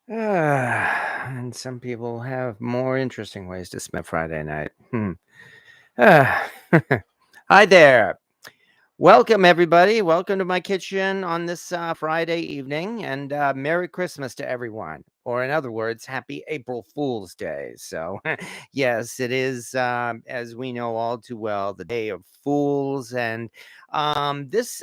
And some people have more interesting ways to spend Friday night. Ah, Hi there. Welcome, everybody. Welcome to my kitchen on this Friday evening, and Merry Christmas to everyone. Or, in other words, Happy April Fool's Day. So, yes, it is, as we know all too well, the Day of Fools. And this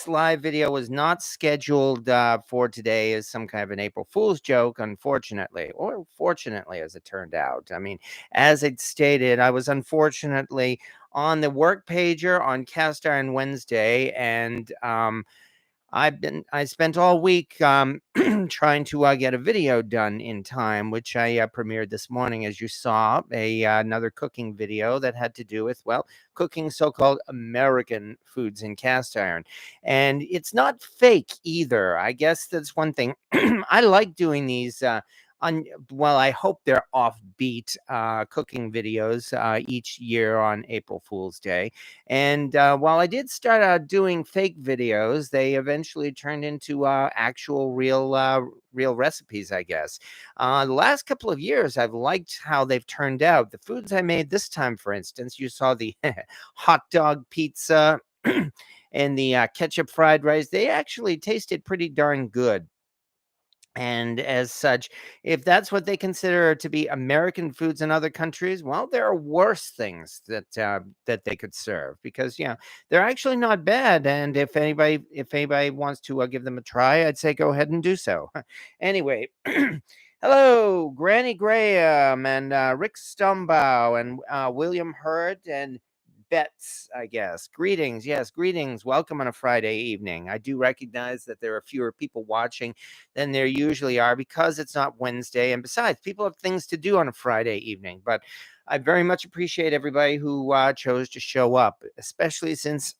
live video was not scheduled for today as some kind of an April Fool's joke, unfortunately, or fortunately, as it turned out. I mean, as it stated, I was unfortunately on the work pager on Cast Iron Wednesday, and I spent all week trying to get a video done in time, which I premiered this morning, as you saw, another cooking video that had to do with, well, cooking so-called American foods in cast iron. And it's not fake either. I guess that's one thing. I like doing these on, well, I hope they're offbeat cooking videos each year on April Fool's Day. And while I did start out doing fake videos, they eventually turned into actual real recipes, I guess. The last couple of years, I've liked how they've turned out. The foods I made this time, for instance, you saw the hot dog pizza and the ketchup fried rice. They actually tasted pretty darn good. And as such, if that's what they consider to be American foods in other countries, well, there are worse things that they could serve because they're actually not bad. And if anybody wants to give them a try, I'd say go ahead and do so. Anyway, hello, Granny Graham and Rick Stumbow and William Hurt and Betts, I guess. Greetings. Yes, greetings. Welcome on a Friday evening. I do recognize that there are fewer people watching than there usually are because it's not Wednesday. And besides, people have things to do on a Friday evening. But I very much appreciate everybody who chose to show up, especially since,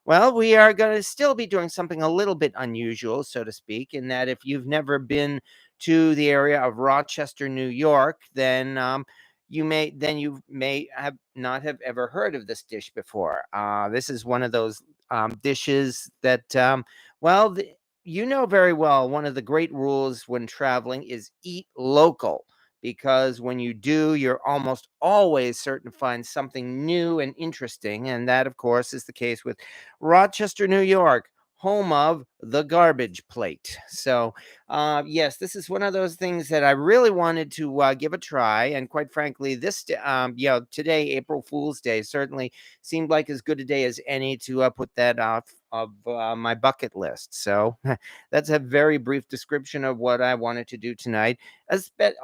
well, we are going to still be doing something a little bit unusual, so to speak, in that if you've never been to the area of Rochester, New York, then you may have not have ever heard of this dish before. This is one of those dishes that, well, you know very well, one of the great rules when traveling is eat local. Because when you do, you're almost always certain to find something new and interesting. And that, of course, is the case with Rochester, New York, home of the garbage plate. So, yes, this is one of those things that I really wanted to give a try. And quite frankly, today, April Fool's Day, certainly seemed like as good a day as any to put that off of my bucket list. So that's a very brief description of what I wanted to do tonight,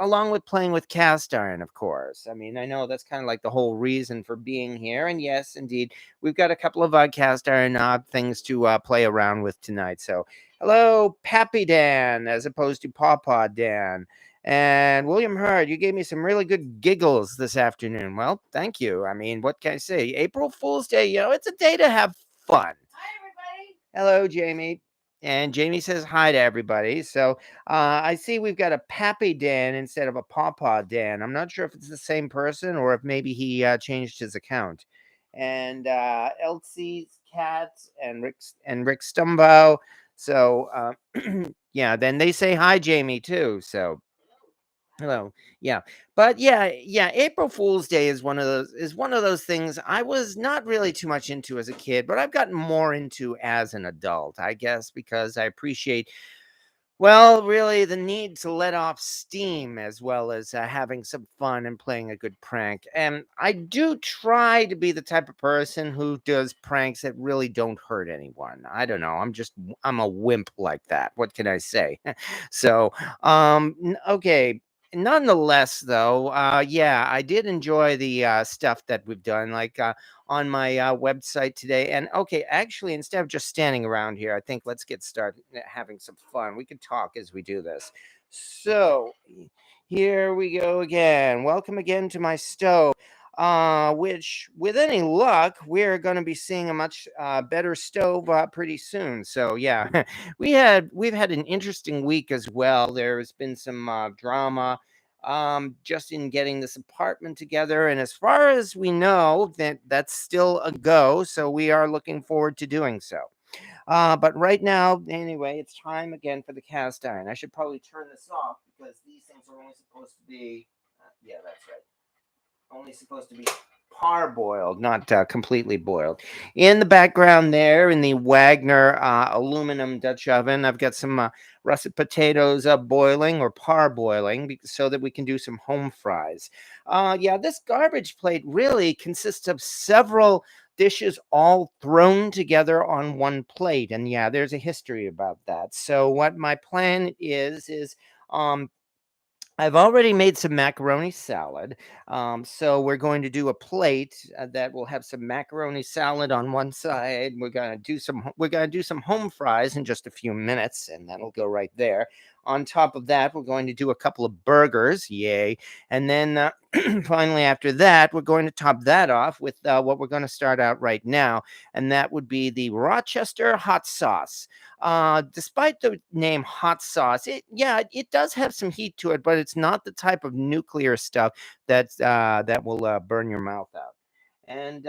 along with playing with cast iron, of course. I mean, I know that's kind of like the whole reason for being here. And yes, indeed, we've got a couple of cast iron things to play around with tonight. So, hello, Pappy Dan, as opposed to Pawpaw Dan. And William Hurd, you gave me some really good giggles this afternoon. Well, thank you. I mean, what can I say? April Fool's Day, it's a day to have fun. Hi, everybody. Hello, Jamie. And Jamie says hi to everybody. So I see we've got a Pappy Dan instead of a Pawpaw Dan. I'm not sure if it's the same person or if maybe he changed his account. And Elsie's cat and Rick Stumbo. So yeah, then they say hi, Jamie, too. So hello. Yeah. But yeah, April Fool's Day is one of those things I was not really too much into as a kid, but I've gotten more into as an adult, I guess, because I appreciate, well, really the need to let off steam as well as having some fun and playing a good prank. And I do try to be the type of person who does pranks that really don't hurt anyone. I don't know. I'm a wimp like that. What can I say? So, okay. Nonetheless, though, yeah, I did enjoy the stuff that we've done, like on my website today. And okay, actually, instead of just standing around here, I think let's get started having some fun. We could talk as we do this. So here we go again. Welcome again to my stove. Which, with any luck, we're going to be seeing a much better stove pretty soon. So yeah, we've had an interesting week as well. There's been some drama just in getting this apartment together, and as far as we know, that's still a go. So we are looking forward to doing so. But right now, anyway, it's time again for the cast iron. I should probably turn this off because these things are only supposed to be, yeah, that's right, only supposed to be parboiled, not completely boiled. In the background there, in the Wagner aluminum Dutch oven, I've got some russet potatoes boiling or parboiling so that we can do some home fries. Yeah, this garbage plate really consists of several dishes all thrown together on one plate. And yeah, there's a history about that. So what my plan is um, I've already made some macaroni salad. So we're going to do a plate that will have some macaroni salad on one side. We're gonna do some home fries in just a few minutes, and that'll go right there. On top of that, we're going to do a couple of burgers, yay! And then finally, after that, we're going to top that off with what we're going to start out right now, and that would be the Rochester hot sauce. Despite the name hot sauce, it does have some heat to it, but it's not the type of nuclear stuff that will burn your mouth out. And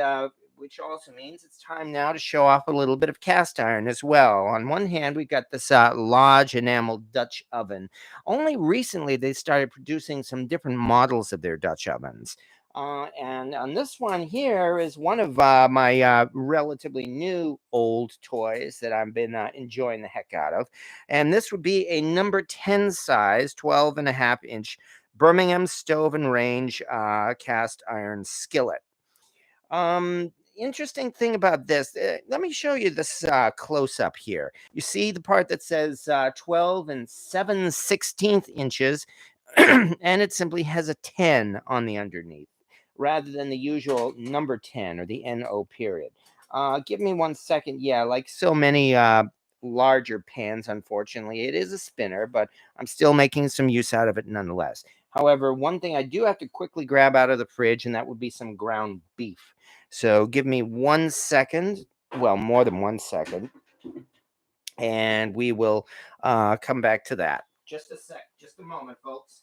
which also means it's time now to show off a little bit of cast iron as well. On one hand, we've got this large enameled Dutch oven. Only recently they started producing some different models of their Dutch ovens. And on this one here is one of my relatively new old toys that I've been enjoying the heck out of. And this would be a number 10 size, 12.5 inch Birmingham stove and range cast iron skillet. Interesting thing about this, let me show you this close up here. You see the part that says 12 and 7/16 inches, and it simply has a 10 on the underneath rather than the usual number 10 or the NO period. Give me 1 second. Yeah, like so many larger pans, unfortunately, it is a spinner, but I'm still making some use out of it nonetheless. However, one thing I do have to quickly grab out of the fridge, and that would be some ground beef. So give me 1 second. Well, more than 1 second. And we will come back to that. Just a sec. Just a moment, folks.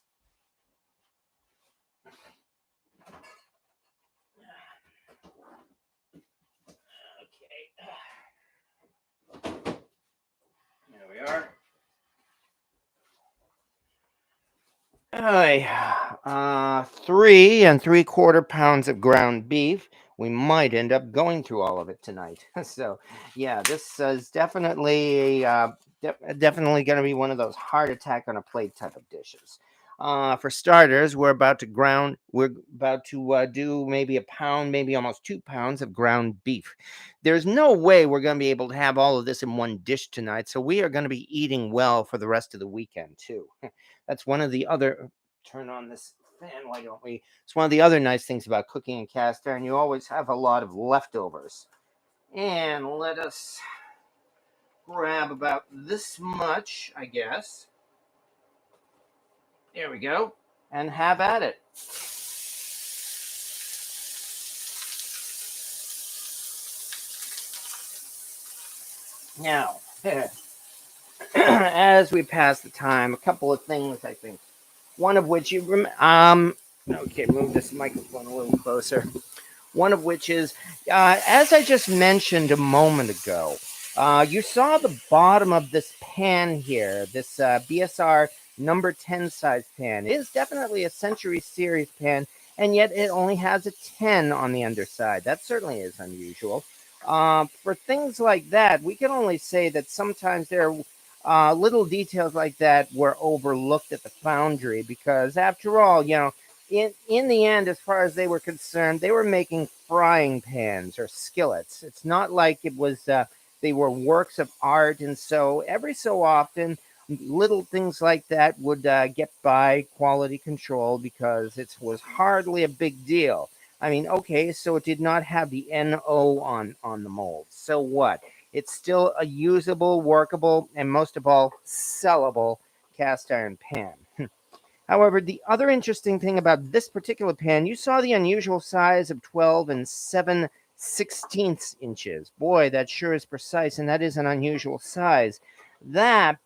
Okay. There we are. Hi, 3 3/4 pounds of ground beef. We might end up going through all of it tonight. So, yeah, this is definitely definitely going to be one of those heart attack on a plate type of dishes. For starters, we're about to do maybe a pound, maybe almost 2 pounds of ground beef. There's no way we're going to be able to have all of this in one dish tonight. So we are going to be eating well for the rest of the weekend too. That's one of the other turn on this fan, why don't we? It's one of the other nice things about cooking in cast iron. You always have a lot of leftovers. And let us grab about this much, I guess. There we go. And have at it. Now, as we pass the time, a couple of things I think. One of which okay, move this microphone a little closer. One of which is, as I just mentioned a moment ago, you saw the bottom of this pan here, this BSR number 10 size pan. It is definitely a Century Series pan, and yet it only has a 10 on the underside. That certainly is unusual. For things like that, we can only say that sometimes there are little details like that were overlooked at the foundry because, after all, in the end, as far as they were concerned, they were making frying pans or skillets. It's not like it was they were works of art, and so every so often, little things like that would get by quality control because it was hardly a big deal. I mean, okay, so it did not have the NO on the mold. So what? It's still a usable, workable, and most of all, sellable cast iron pan. However, the other interesting thing about this particular pan, you saw the unusual size of 12 and 7/16 inches. Boy, that sure is precise, and that is an unusual size. That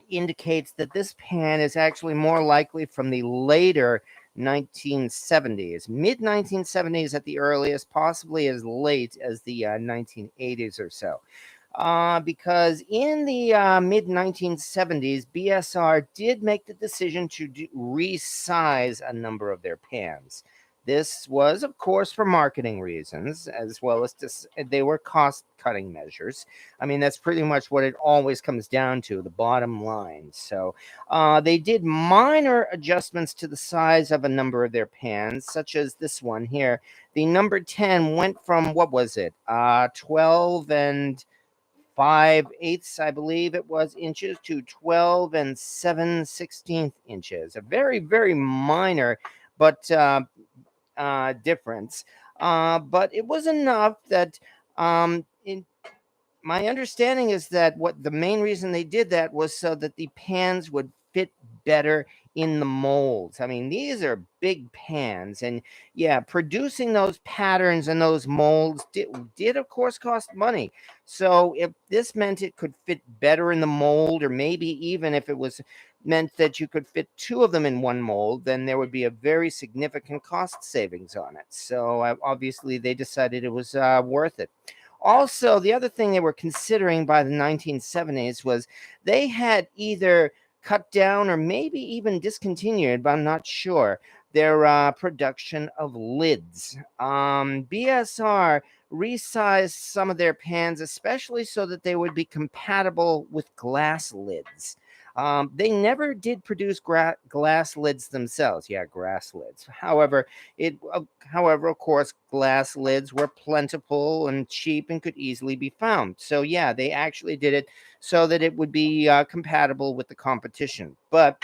indicates that this pan is actually more likely from the later 1970s, mid 1970s at the earliest, possibly as late as the 1980s or so. because in the mid 1970s, BSR did make the decision to resize a number of their pans. This was, of course, for marketing reasons, as well as they were cost cutting measures. I mean, that's pretty much what it always comes down to, the bottom line. So they did minor adjustments to the size of a number of their pans, such as this one here. The number 10 went from, what was it, 12 and 5/8, I believe it was, inches to 12 and 7/16 inches. A very, very minor, but difference. But it was enough that my understanding is that what the main reason they did that was so that the pans would fit better in the molds. I mean, these are big pans, and yeah, producing those patterns and those molds did of course cost money. So if this meant it could fit better in the mold, or maybe even if it was meant that you could fit two of them in one mold, then there would be a very significant cost savings on it. So obviously they decided it was worth it. Also, the other thing they were considering by the 1970s was they had either cut down or maybe even discontinued, but I'm not sure, their production of lids. BSR resized some of their pans, especially so that they would be compatible with glass lids. They never did produce glass lids themselves. Yeah, grass lids. However, of course, glass lids were plentiful and cheap and could easily be found. So yeah, they actually did it so that it would be compatible with the competition. But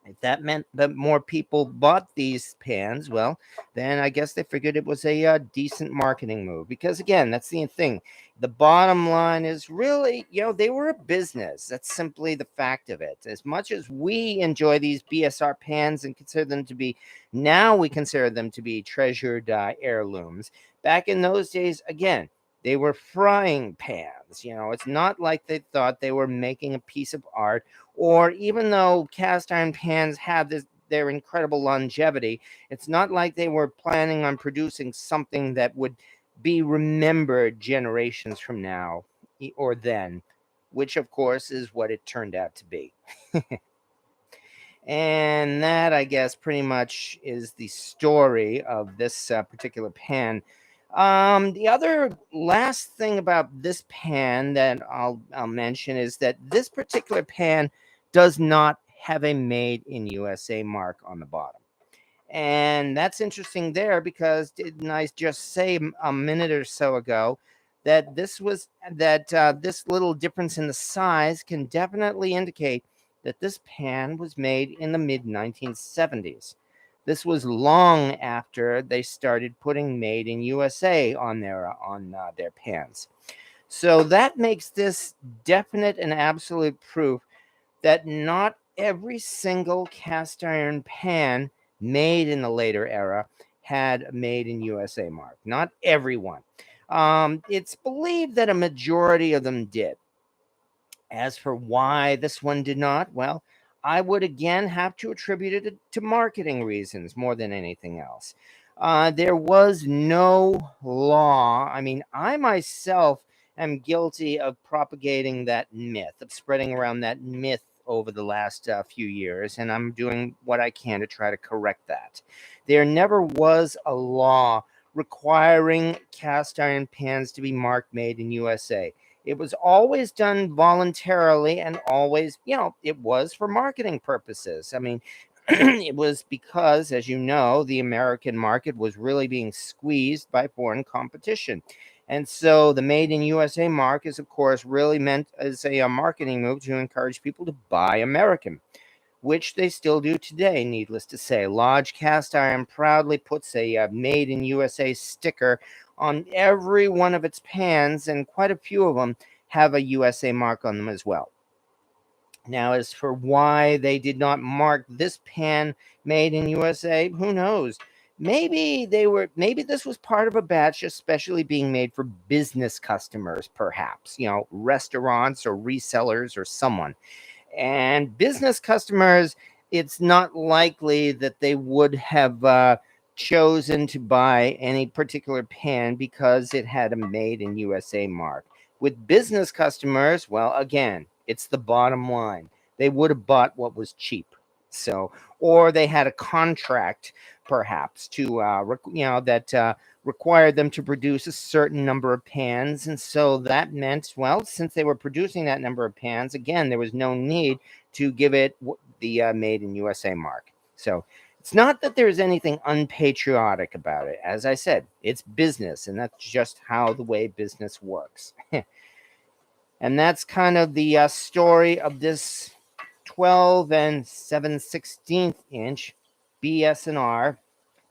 if that meant that more people bought these pans, well, then I guess they figured it was a decent marketing move. Because again, that's the thing. The bottom line is really, they were a business. That's simply the fact of it. As much as we enjoy these BSR pans and consider them to be, now we consider them to be treasured heirlooms. Back in those days, again, they were frying pans. It's not like they thought they were making a piece of art, or even though cast iron pans have their incredible longevity, it's not like they were planning on producing something that would be remembered generations from now or then, which of course is what it turned out to be. And that, I guess, pretty much is the story of this particular pan. The other last thing about this pan that I'll mention is that this particular pan does not have a Made in USA mark on the bottom. And that's interesting there, because didn't I just say a minute or so ago that this little difference in the size can definitely indicate that this pan was made in the mid 1970s. This was long after they started putting Made in USA on their pans. So that makes this definite and absolute proof that not every single cast iron pan made in the later era had a Made in USA mark. Not everyone. It's believed that a majority of them did. As for why this one did not, well, I would again have to attribute it to marketing reasons more than anything else. There was no law. I mean, I myself am guilty of propagating that myth, of spreading around that myth over the last few years, and I'm doing what I can to try to correct that. There never was a law requiring cast iron pans to be marked Made in USA. It was always done voluntarily, and always, it was for marketing purposes. I mean, it was because, as you know, the American market was really being squeezed by foreign competition. And so the Made in USA mark is, of course, really meant as a marketing move to encourage people to buy American, which they still do today, needless to say. Lodge Cast Iron proudly puts a Made in USA sticker on every one of its pans, and quite a few of them have a USA mark on them as well. Now, as for why they did not mark this pan Made in USA, who knows? Maybe this was part of a batch especially being made for business customers, perhaps, restaurants or resellers or someone. And business customers, it's not likely that they would have chosen to buy any particular pan because it had a Made in USA mark. With business customers, well, again, it's the bottom line. They would have bought what was cheap. So, or they had a contract, perhaps, to that required them to produce a certain number of pans, and so that meant, well, since they were producing that number of pans, again, there was no need to give it the Made in USA mark. So, it's not that there's anything unpatriotic about it. As I said, it's business, and that's just how the way business works. And that's kind of the story of this 12 and 7/16 inch BS&R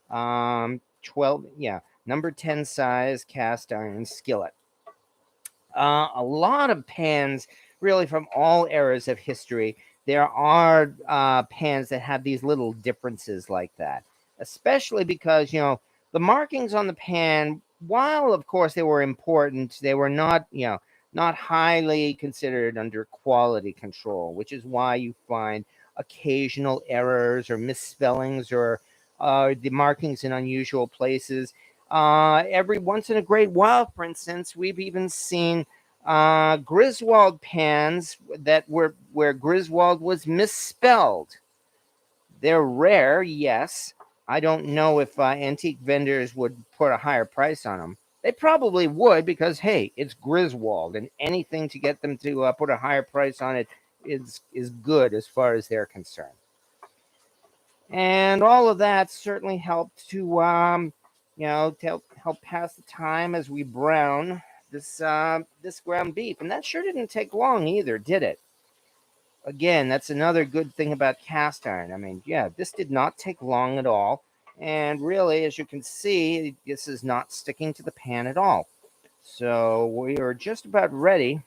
12, yeah, number 10 size cast iron skillet. A lot of pans, really from all eras of history. There are pans that have these little differences like that, especially because, the markings on the pan, while of course they were important, they were not, not highly considered under quality control, which is why you find occasional errors or misspellings or the markings in unusual places. Every once in a great while, for instance, we've even seen Griswold pans that were where Griswold was misspelled. They're rare, yes. I don't know if antique vendors would put a higher price on them. They probably would because, hey, it's Griswold, and anything to get them to put a higher price on it is good as far as they're concerned. And all of that certainly helped to, to help pass the time as we brown this ground beef. And that sure didn't take long either, did it? Again, that's another good thing about cast iron. I mean, yeah, this did not take long at all. And really, as you can see, this is not sticking to the pan at all. So we are just about ready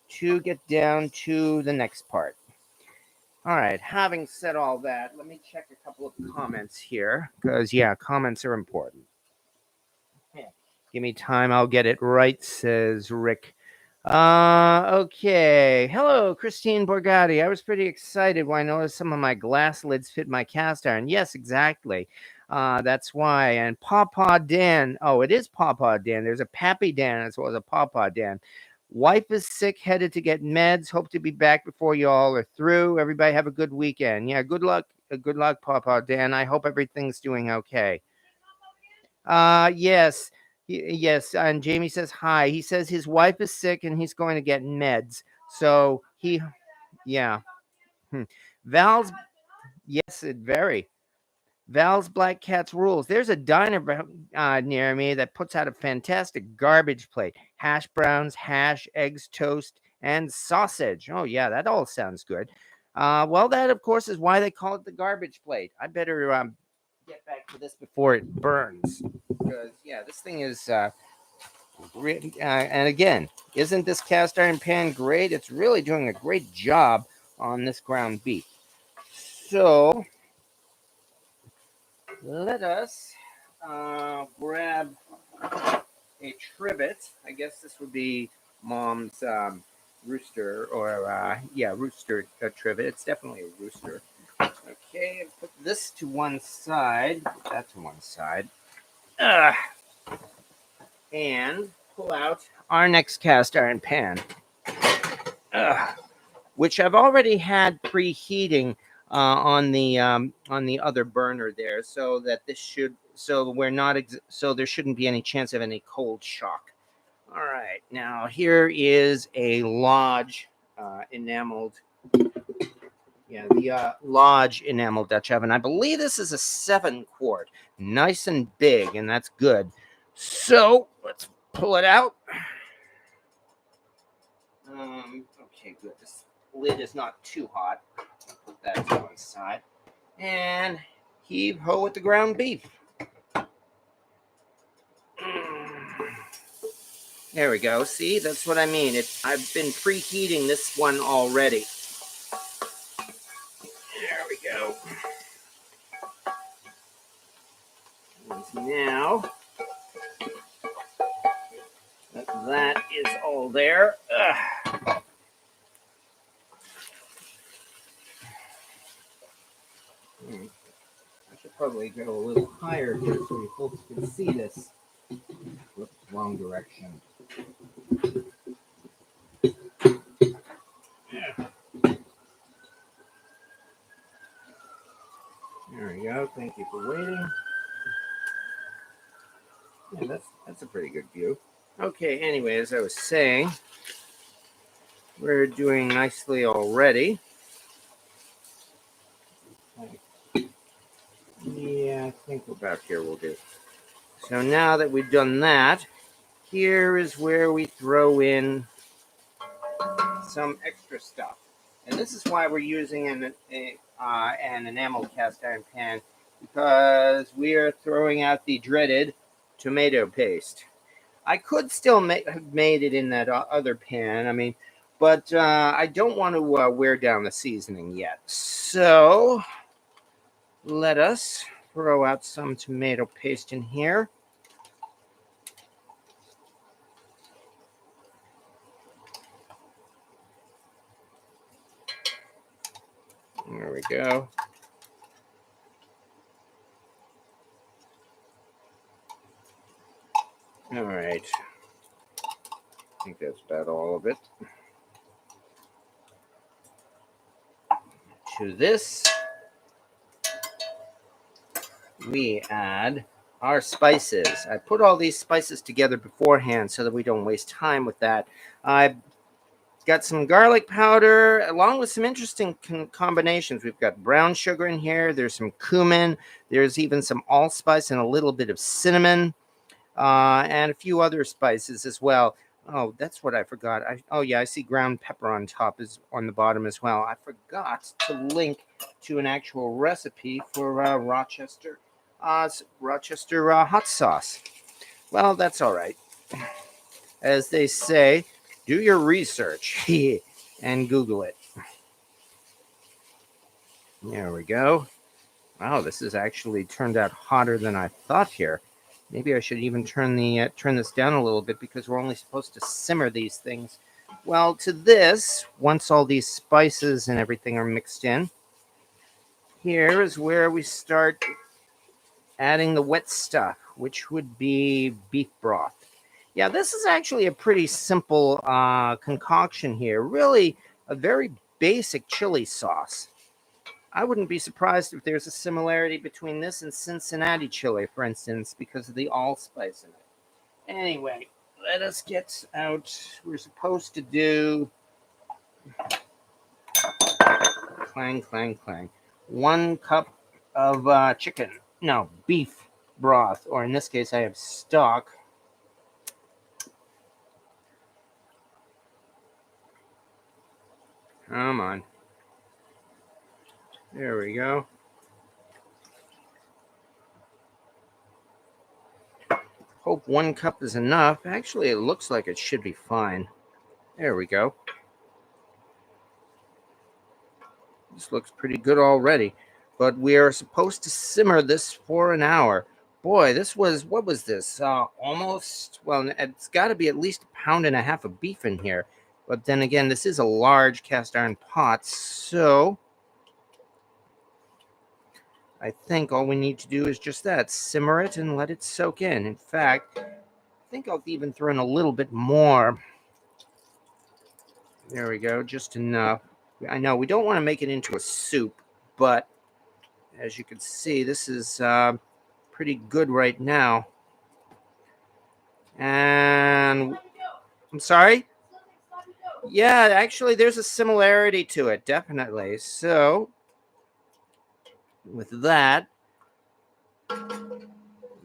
to get down to the next part. All right, having said all that, let me check a couple of comments here, because, yeah, comments are important. Yeah. Give me time, I'll get it right, says Rick. Okay. Hello, Christine Borgatti. I was pretty excited when I noticed some of my glass lids fit my cast iron. Yes, exactly. That's why. And Pawpaw Dan. Oh, it is Pawpaw Dan. There's a Pappy Dan as well as a Pawpaw Dan. Wife is sick, headed to get meds. Hope to be back before you all are through. Everybody have a good weekend. Yeah, good luck. Good luck, Pawpaw Dan. I hope everything's doing okay. Yes. Yes, and Jamie says hi. He says his wife is sick and he's going to get meds. So yeah. Val's, yes, it very. Val's Black Cat's Rules. There's a diner near me that puts out a fantastic garbage plate. Hash browns, hash, eggs, toast, and sausage. Oh, yeah, that all sounds good. Well, that, of course, is why they call it the garbage plate. I better get back to this before it burns. Because, yeah, this thing is... and again, isn't this cast iron pan great? It's really doing a great job on this ground beef. So let us grab a trivet. I guess this would be Mom's rooster, or rooster trivet. It's definitely a rooster. Okay, put this to one side. Put that to one side. And pull out our next cast iron pan, which I've already had preheating on the other burner there, so that so there shouldn't be any chance of any cold shock. All right, now here is a Lodge enameled. Yeah, the Lodge enameled Dutch oven. I believe this is a 7-quart, nice and big, and that's good. So let's pull it out. Okay, good. This lid is not too hot. Put that to one side. And heave ho with the ground beef. There we go. See, that's what I mean. I've been preheating this one already. There we go. And now that is all there. I should probably go a little higher here so you folks can see this. Whoops, wrong direction. There we go. Thank you for waiting. Yeah, that's a pretty good view. Okay, anyway, as I was saying, we're doing nicely already. Yeah, I think about here will do. So now that we've done that, here is where we throw in some extra stuff. And this is why we're using an enamel cast iron pan, because we are throwing out the dreaded tomato paste. I could still have made it in that other pan. I mean, but I don't want to wear down the seasoning yet. So let us throw out some tomato paste in here. There we go. All right. I think that's about all of it. To this, we add our spices. I put all these spices together beforehand so that we don't waste time with that. I've got some garlic powder along with some interesting combinations. We've got brown sugar in here. There's some cumin. There's even some allspice and a little bit of cinnamon, and a few other spices as well. Oh, that's what I forgot. Oh yeah, I see ground pepper on top, is on the bottom as well. I forgot to link to an actual recipe for Rochester hot sauce. Well, that's all right. As they say, do your research and Google it. There we go. Wow, this has actually turned out hotter than I thought here. Maybe I should even turn this down a little bit, because we're only supposed to simmer these things. Well, to this, once all these spices and everything are mixed in, here is where we start adding the wet stuff, which would be beef broth. Yeah, this is actually a pretty simple concoction here. Really, a very basic chili sauce. I wouldn't be surprised if there's a similarity between this and Cincinnati chili, for instance, because of the allspice in it. Anyway, let us get out. We're supposed to do clang, clang, clang. 1 cup of beef broth, or in this case, I have stock. Come on. There we go. Hope 1 cup is enough. Actually, it looks like it should be fine. There we go. This looks pretty good already. But we are supposed to simmer this for an hour. Boy, what was this? Almost, well, it's got to be at least 1.5 pounds of beef in here. But then again, this is a large cast iron pot, so I think all we need to do is just that, simmer it and let it soak in. In fact, I think I'll even throw in a little bit more. There we go, just enough. I know we don't want to make it into a soup, but as you can see, this is pretty good right now. And I'm sorry? Yeah, actually, there's a similarity to it, definitely. So, with that,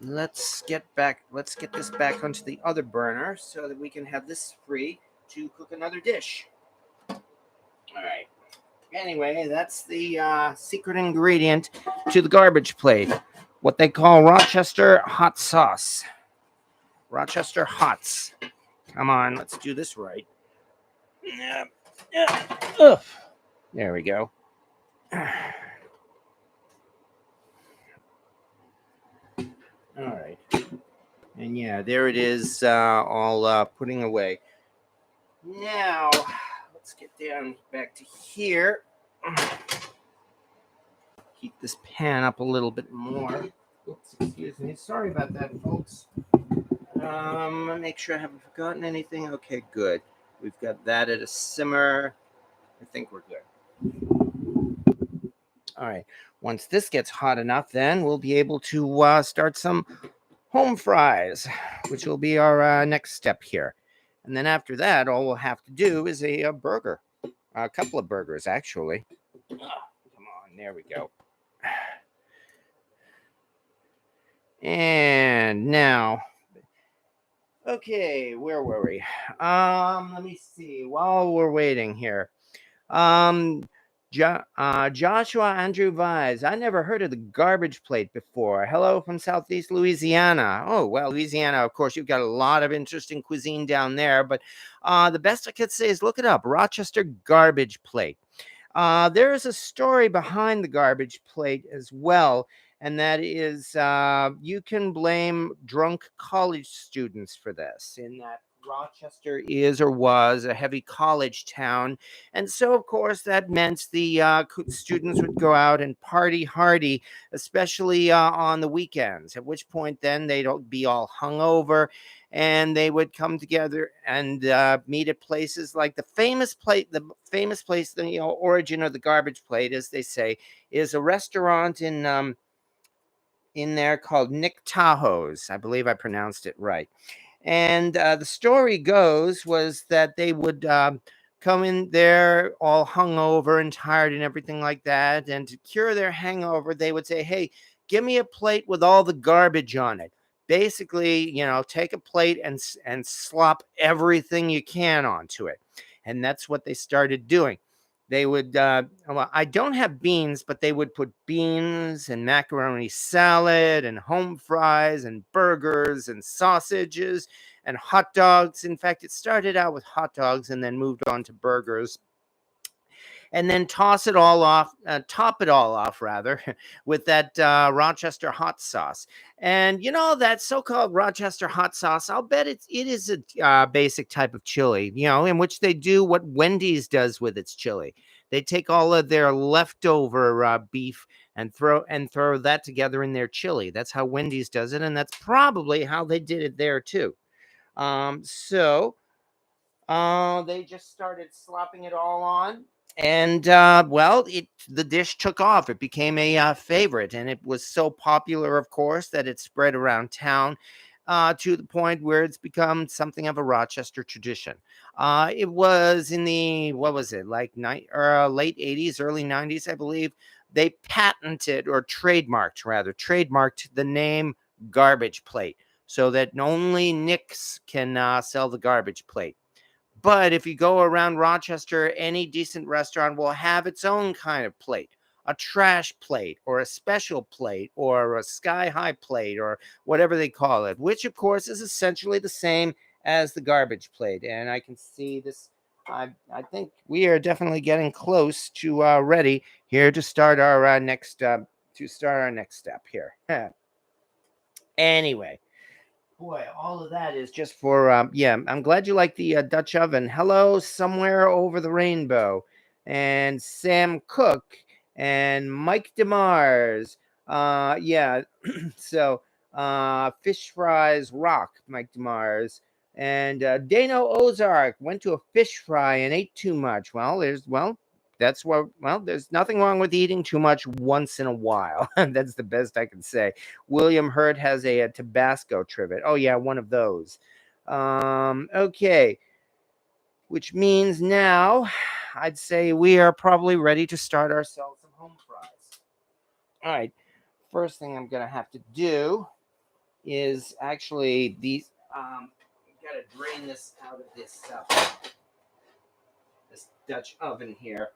let's get this back onto the other burner so that we can have this free to cook another dish. All right. Anyway, that's the secret ingredient to the garbage plate, what they call Rochester hot sauce. Rochester hots. Come on, let's do this right. There we go. All right. And yeah, there it is, all putting away. Now, let's get down back to here. Keep this pan up a little bit more. Oops, excuse me. Sorry about that, folks. Make sure I haven't forgotten anything. Okay, good. We've got that at a simmer. I think we're good. All right. Once this gets hot enough, then we'll be able to start some home fries, which will be our next step here. And then after that, all we'll have to do is a burger, a couple of burgers, actually. Come on, there we go. And now, okay, where were we? Let me see. While we're waiting here, um, Joshua Andrew Vise. I never heard of the garbage plate before. Hello from Southeast Louisiana. Oh, well, Louisiana, of course, you've got a lot of interesting cuisine down there. But the best I could say is look it up, Rochester garbage plate. There is a story behind the garbage plate as well, and that is you can blame drunk college students for this, in that Rochester is or was a heavy college town. And so, of course, that meant the students would go out and party hardy, especially on the weekends, at which point then they'd be all hungover and they would come together and meet at places like the famous place, the origin of the garbage plate, as they say, is a restaurant in there called Nick Tahoe's. I believe I pronounced it right. And the story goes was that they would come in there all hungover and tired and everything like that. And to cure their hangover, they would say, "Hey, give me a plate with all the garbage on it." Basically, take a plate and slop everything you can onto it. And that's what they started doing. They would, well, I don't have beans, but they would put beans and macaroni salad and home fries and burgers and sausages and hot dogs. In fact, it started out with hot dogs and then moved on to burgers. And then top it all off, rather, with that Rochester hot sauce. And that so-called Rochester hot sauce, I'll bet it is a basic type of chili, in which they do what Wendy's does with its chili. They take all of their leftover beef and throw that together in their chili. That's how Wendy's does it, and that's probably how they did it there too. So they just started slopping it all on. And well, the dish took off. It became a favorite, and it was so popular, of course, that it spread around town to the point where it's become something of a Rochester tradition. It was in the what was it like late '80s, early '90s, I believe. They patented or trademarked the name garbage plate, so that only Nick's can sell the garbage plate. But if you go around Rochester, any decent restaurant will have its own kind of plate, a trash plate or a special plate or a sky high plate or whatever they call it, which of course is essentially the same as the garbage plate. And I can see this. I think we are definitely getting close to ready here to start our next step here. Anyway. Boy, all of that is just for yeah. I'm glad you like the Dutch oven. Hello, somewhere over the rainbow, and Sam Cook and Mike DeMars. Yeah. So fish fries rock, Mike DeMars, and Dano Ozark went to a fish fry and ate too much. That's what. Well, there's nothing wrong with eating too much once in a while. That's the best I can say. William Hurt has a Tabasco trivet. Oh yeah, one of those. Okay, which means now I'd say we are probably ready to start ourselves some home fries. All right, first thing I'm gonna have to do is actually these. Gotta drain this out of this Dutch oven here,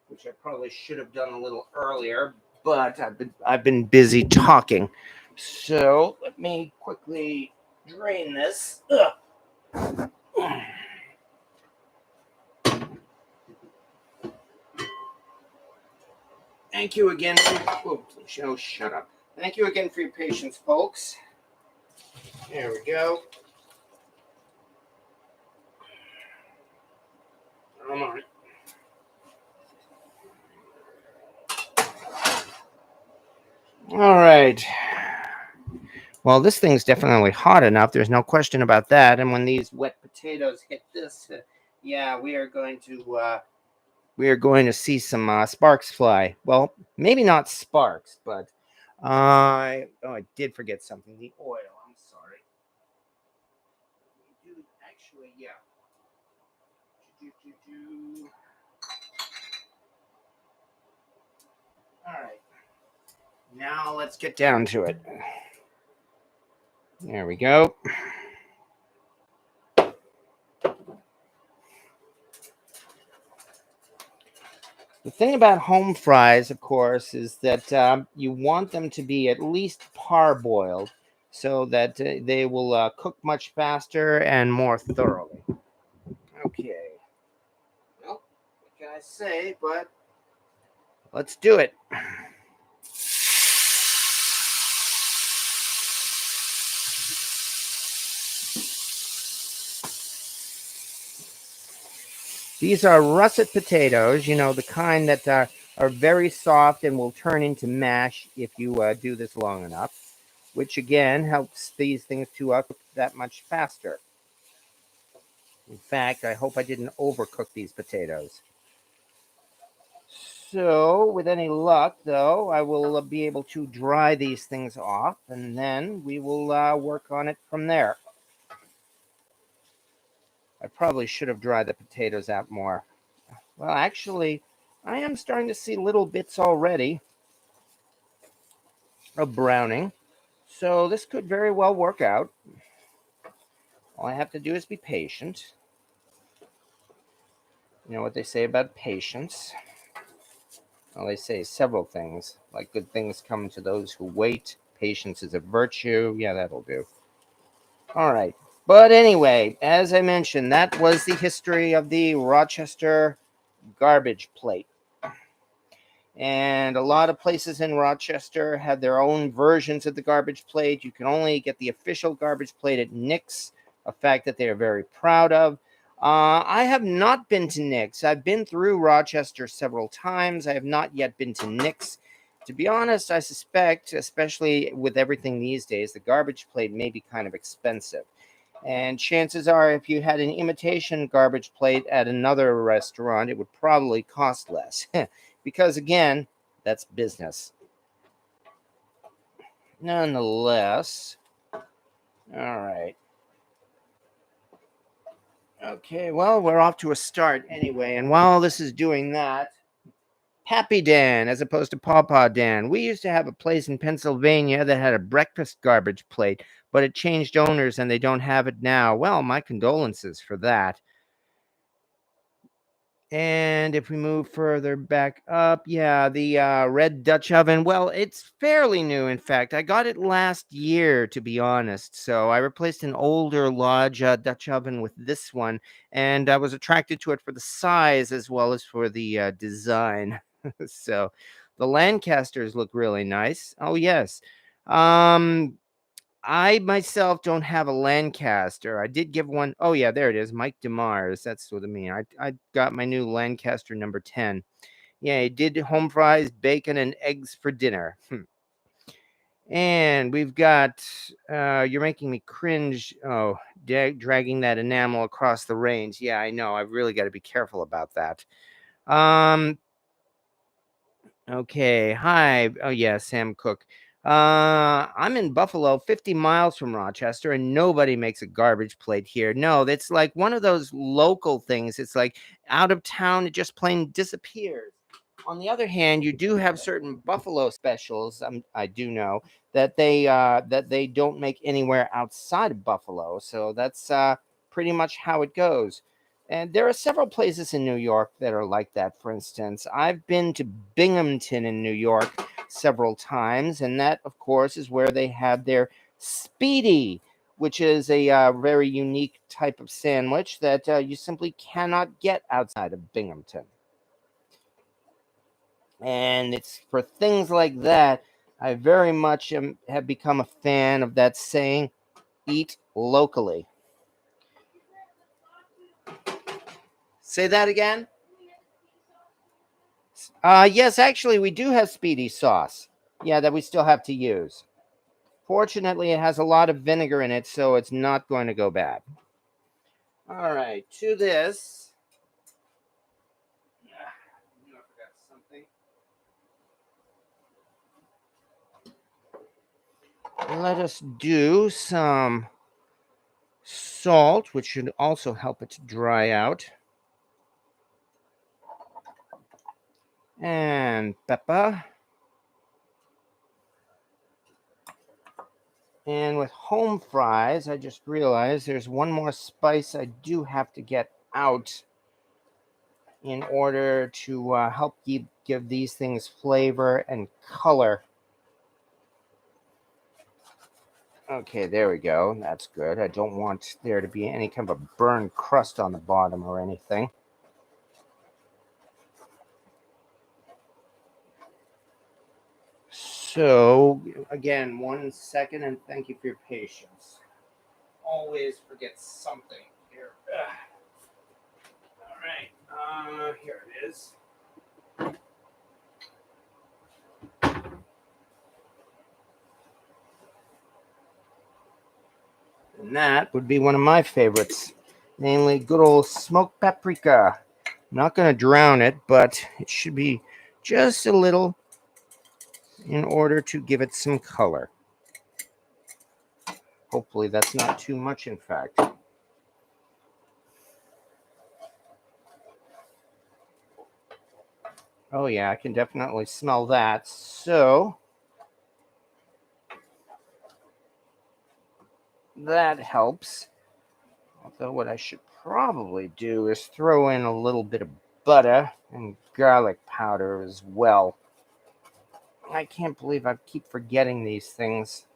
which I probably should have done a little earlier, but I've been busy talking. So let me quickly drain this. Ugh. Thank you again. Shut up. Thank you again for your patience, folks. There we go. Come on. All right. Well, this thing's definitely hot enough. There's no question about that. And when these wet potatoes hit this, yeah, we are going to we are going to see some sparks fly. Well, maybe not sparks, but I did forget something. The oil. I'm sorry. Actually, yeah. All right. Now let's get down to it. There we go. The thing about home fries, of course, is that you want them to be at least parboiled so that they will cook much faster and more thoroughly. Okay. Well, what can I say? But let's do it. These are russet potatoes, the kind that are very soft and will turn into mash if you do this long enough, which again helps these things to cook that much faster. In fact, I hope I didn't overcook these potatoes. So, with any luck, though, I will be able to dry these things off, and then we will work on it from there. I probably should have dried the potatoes out more. Well, actually, I am starting to see little bits already of browning, so this could very well work out. All I have to do is be patient. You know what they say about patience? Well, they say several things, like good things come to those who wait. Patience is a virtue. Yeah, that'll do. All right. But anyway, as I mentioned, that was the history of the Rochester garbage plate. And a lot of places in Rochester have their own versions of the garbage plate. You can only get the official garbage plate at Nick's, a fact that they are very proud of. I have not been to Nick's. I've been through Rochester several times. I have not yet been to Nick's. To be honest, I suspect, especially with everything these days, the garbage plate may be kind of expensive. And chances are, if you had an imitation garbage plate at another restaurant, it would probably cost less. Because, again, that's business. Nonetheless, all right. Okay, well, we're off to a start anyway. And while this is doing that, Pappy Dan as opposed to Pawpaw Dan. We used to have a place in Pennsylvania that had a breakfast garbage plate, but it changed owners and they don't have it now. Well, my condolences for that. And if we move further back up, yeah, the red Dutch oven. Well, it's fairly new. In fact, I got it last year, to be honest. So I replaced an older Lodge Dutch oven with this one, and I was attracted to it for the size as well as for the design. So the Lancasters look really nice. Oh yes. Um, I myself don't have a Lancaster. I did give one. Oh yeah, there it is. Mike DeMars. That's what I mean. I got my new Lancaster number 10. Yeah, he did home fries, bacon, and eggs for dinner. And we've got you're making me cringe. Oh, dragging that enamel across the range. Yeah, I know. I've really got to be careful about that. Um, Okay. Hi. Oh yeah, Sam Cook. I'm in Buffalo, 50 miles from Rochester, and nobody makes a garbage plate here. No, that's like one of those local things. It's like out of town, it just plain disappears. On the other hand, you do have certain Buffalo specials. I do know that they don't make anywhere outside of Buffalo. So that's pretty much how it goes. And there are several places in New York that are like that. For instance, I've been to Binghamton in New York several times, and that, of course, is where they have their Speedy, which is a very unique type of sandwich that you simply cannot get outside of Binghamton. And it's for things like that, I very much have become a fan of that saying, eat locally. Say that again? Yes, actually, we do have Speedy sauce. Yeah, that we still have to use. Fortunately, it has a lot of vinegar in it, so it's not going to go bad. All right, to this, let us do some salt, which should also help it to dry out. And pepper. And with home fries, I just realized there's one more spice I do have to get out in order to help give these things flavor and color. Okay, there we go. That's good. I don't want there to be any kind of a burned crust on the bottom or anything. So, again, 1 second, and thank you for your patience. Always forget something here. All right, here it is. And that would be one of my favorites, namely good old smoked paprika. I'm not going to drown it, but it should be just a little in order to give it some color. Hopefully that's not too much, in fact. Oh yeah, I can definitely smell that. So that helps. Although what I should probably do is throw in a little bit of butter and garlic powder as well. I can't believe I keep forgetting these things.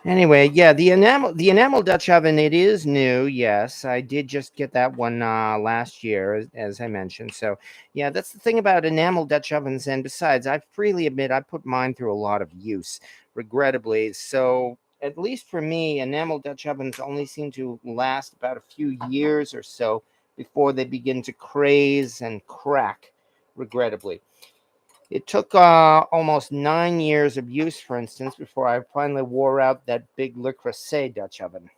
Anyway, yeah, the enamel Dutch oven, it is new. Yes, I did just get that one last year, as I mentioned. So, yeah, that's the thing about enamel Dutch ovens. And besides, I freely admit I put mine through a lot of use, regrettably. So, at least for me, enamel Dutch ovens only seem to last about a few years or so before they begin to craze and crack, regrettably. It took almost 9 years of use, for instance, before I finally wore out that big Le Creuset Dutch oven.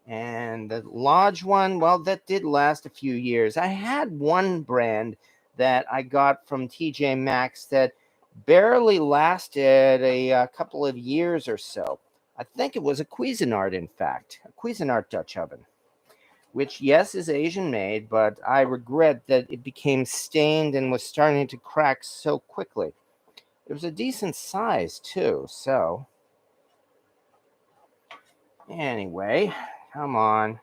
And the large one, well, that did last a few years. I had one brand that I got from TJ Maxx that barely lasted a couple of years or so. I think it was a Cuisinart, in fact, a Cuisinart Dutch oven, which, yes, is Asian made, but I regret that it became stained and was starting to crack so quickly. It was a decent size, too, so. Anyway, come on.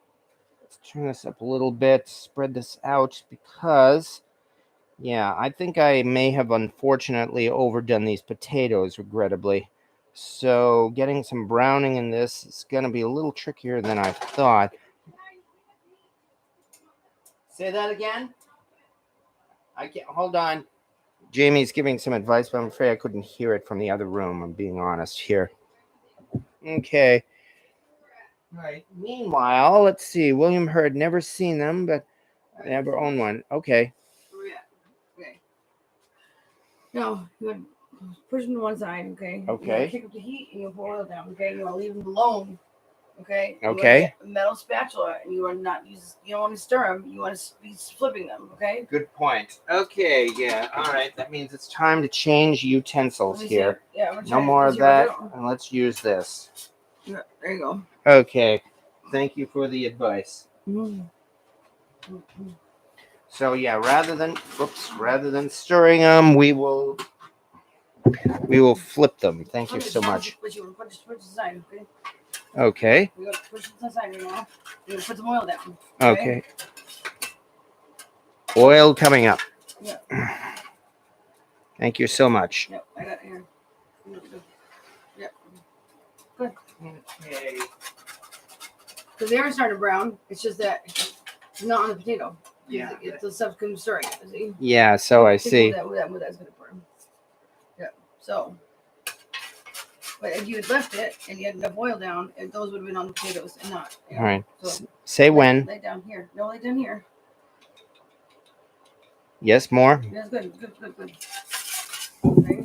Let's turn this up a little bit, spread this out, because, yeah, I think I may have unfortunately overdone these potatoes, regrettably. So getting some browning in this is going to be a little trickier than I thought. Say that again? I can't. Hold on. Jamie's giving some advice, but I'm afraid I couldn't hear it from the other room. I'm being honest here. Okay. All right. Meanwhile, let's see. William Hurd, never seen them, but never owned one. Okay. Okay. No, you would push them to one side, okay? Okay. You kick up the heat and you boil them, okay? You want to leave them alone, okay? You Okay. want to get a metal spatula and you want to not use. You don't want to stir them. You want to be flipping them, okay? Good point. Okay. Yeah. All right. That means it's time to change utensils here. Yeah. I'm gonna No try more of this that, here. and let's use this. Yeah, there you go. Okay. Thank you for the advice. Mm-hmm. So yeah, rather than stirring them, we will flip them. Thank you so much. Push the side, okay? Okay. We're gonna push it to the side right now. We're gonna put some oil down. Okay. Oil coming up. Yeah. Thank you so much. Yep, I got it here. Yep. Good. Okay. Because they are starting to brown. It's just that it's not on the potato. Yeah. The stuff comes stirring. See? Yeah. So I see. That's gonna burn. Yeah. So. But if you had left it and you had enough oil down, those would have been on the potatoes and not. All right. So say when. Lay down here. No, lay down here. Yes, more. That's good. Good. Okay.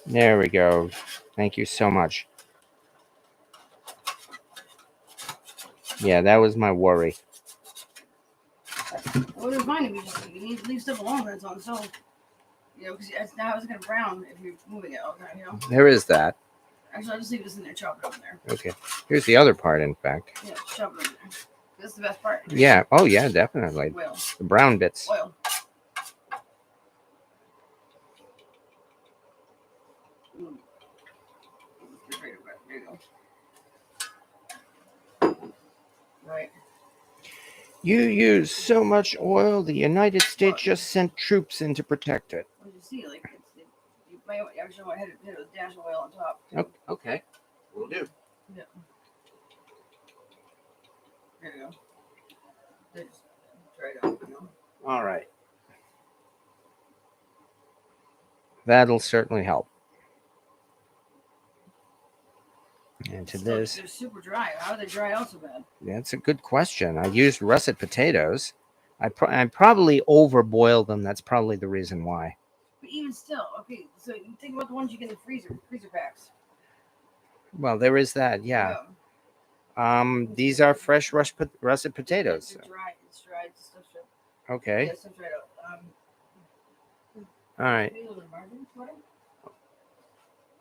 There we go. Thank you so much. Yeah, that was my worry. totally fine if you just leave stuff alone when it's on the stove. You know, because now it's gonna brown if you're moving it all the time. You know. There is that. Actually, I'll just leave this in there, chop it up in there. Okay. Here's the other part, in fact. Yeah, just chop it in there. That's the best part. Yeah. Oh, yeah, definitely. Oil. The brown bits. Oil. There you go. Right. You use so much oil, the United States just sent troops in to protect it. Well, you see, like, you might actually want to hit a dash of oil on top. Too. Okay. Will do. Yeah. There you go. Just try it out, you know. All right. That'll certainly help. And to this. They're super dry. How do they dry out so bad? That's a good question. I used russet potatoes. I probably overboiled them. That's probably the reason why. But even still, okay, so you think about the ones you get in the freezer packs. Well, there is that, yeah. These are fresh russet potatoes. It's dry. It's dry. It's stuff straight. Okay. Yeah, stuff straight out. All right. Maybe a little margarine for it?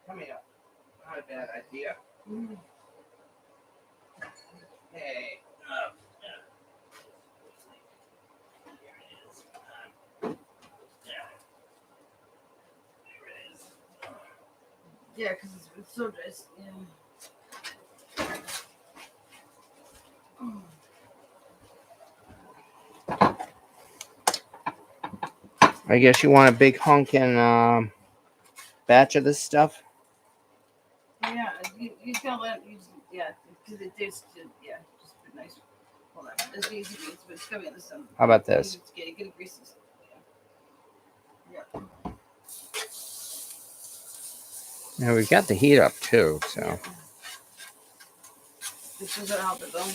Coming up. Not a bad idea. Mm. Hey. Yeah, because it's so dry. Yeah. I guess you want a big hunkin' batch of this stuff. Yeah, you gotta let it. Yeah, because it tastes. Yeah, just a bit nice. Hold on, it's easy. It's gonna be on the sun. How about this? Get it greasy. Yeah. Now we've got the heat up too, so Yeah. This doesn't help it though.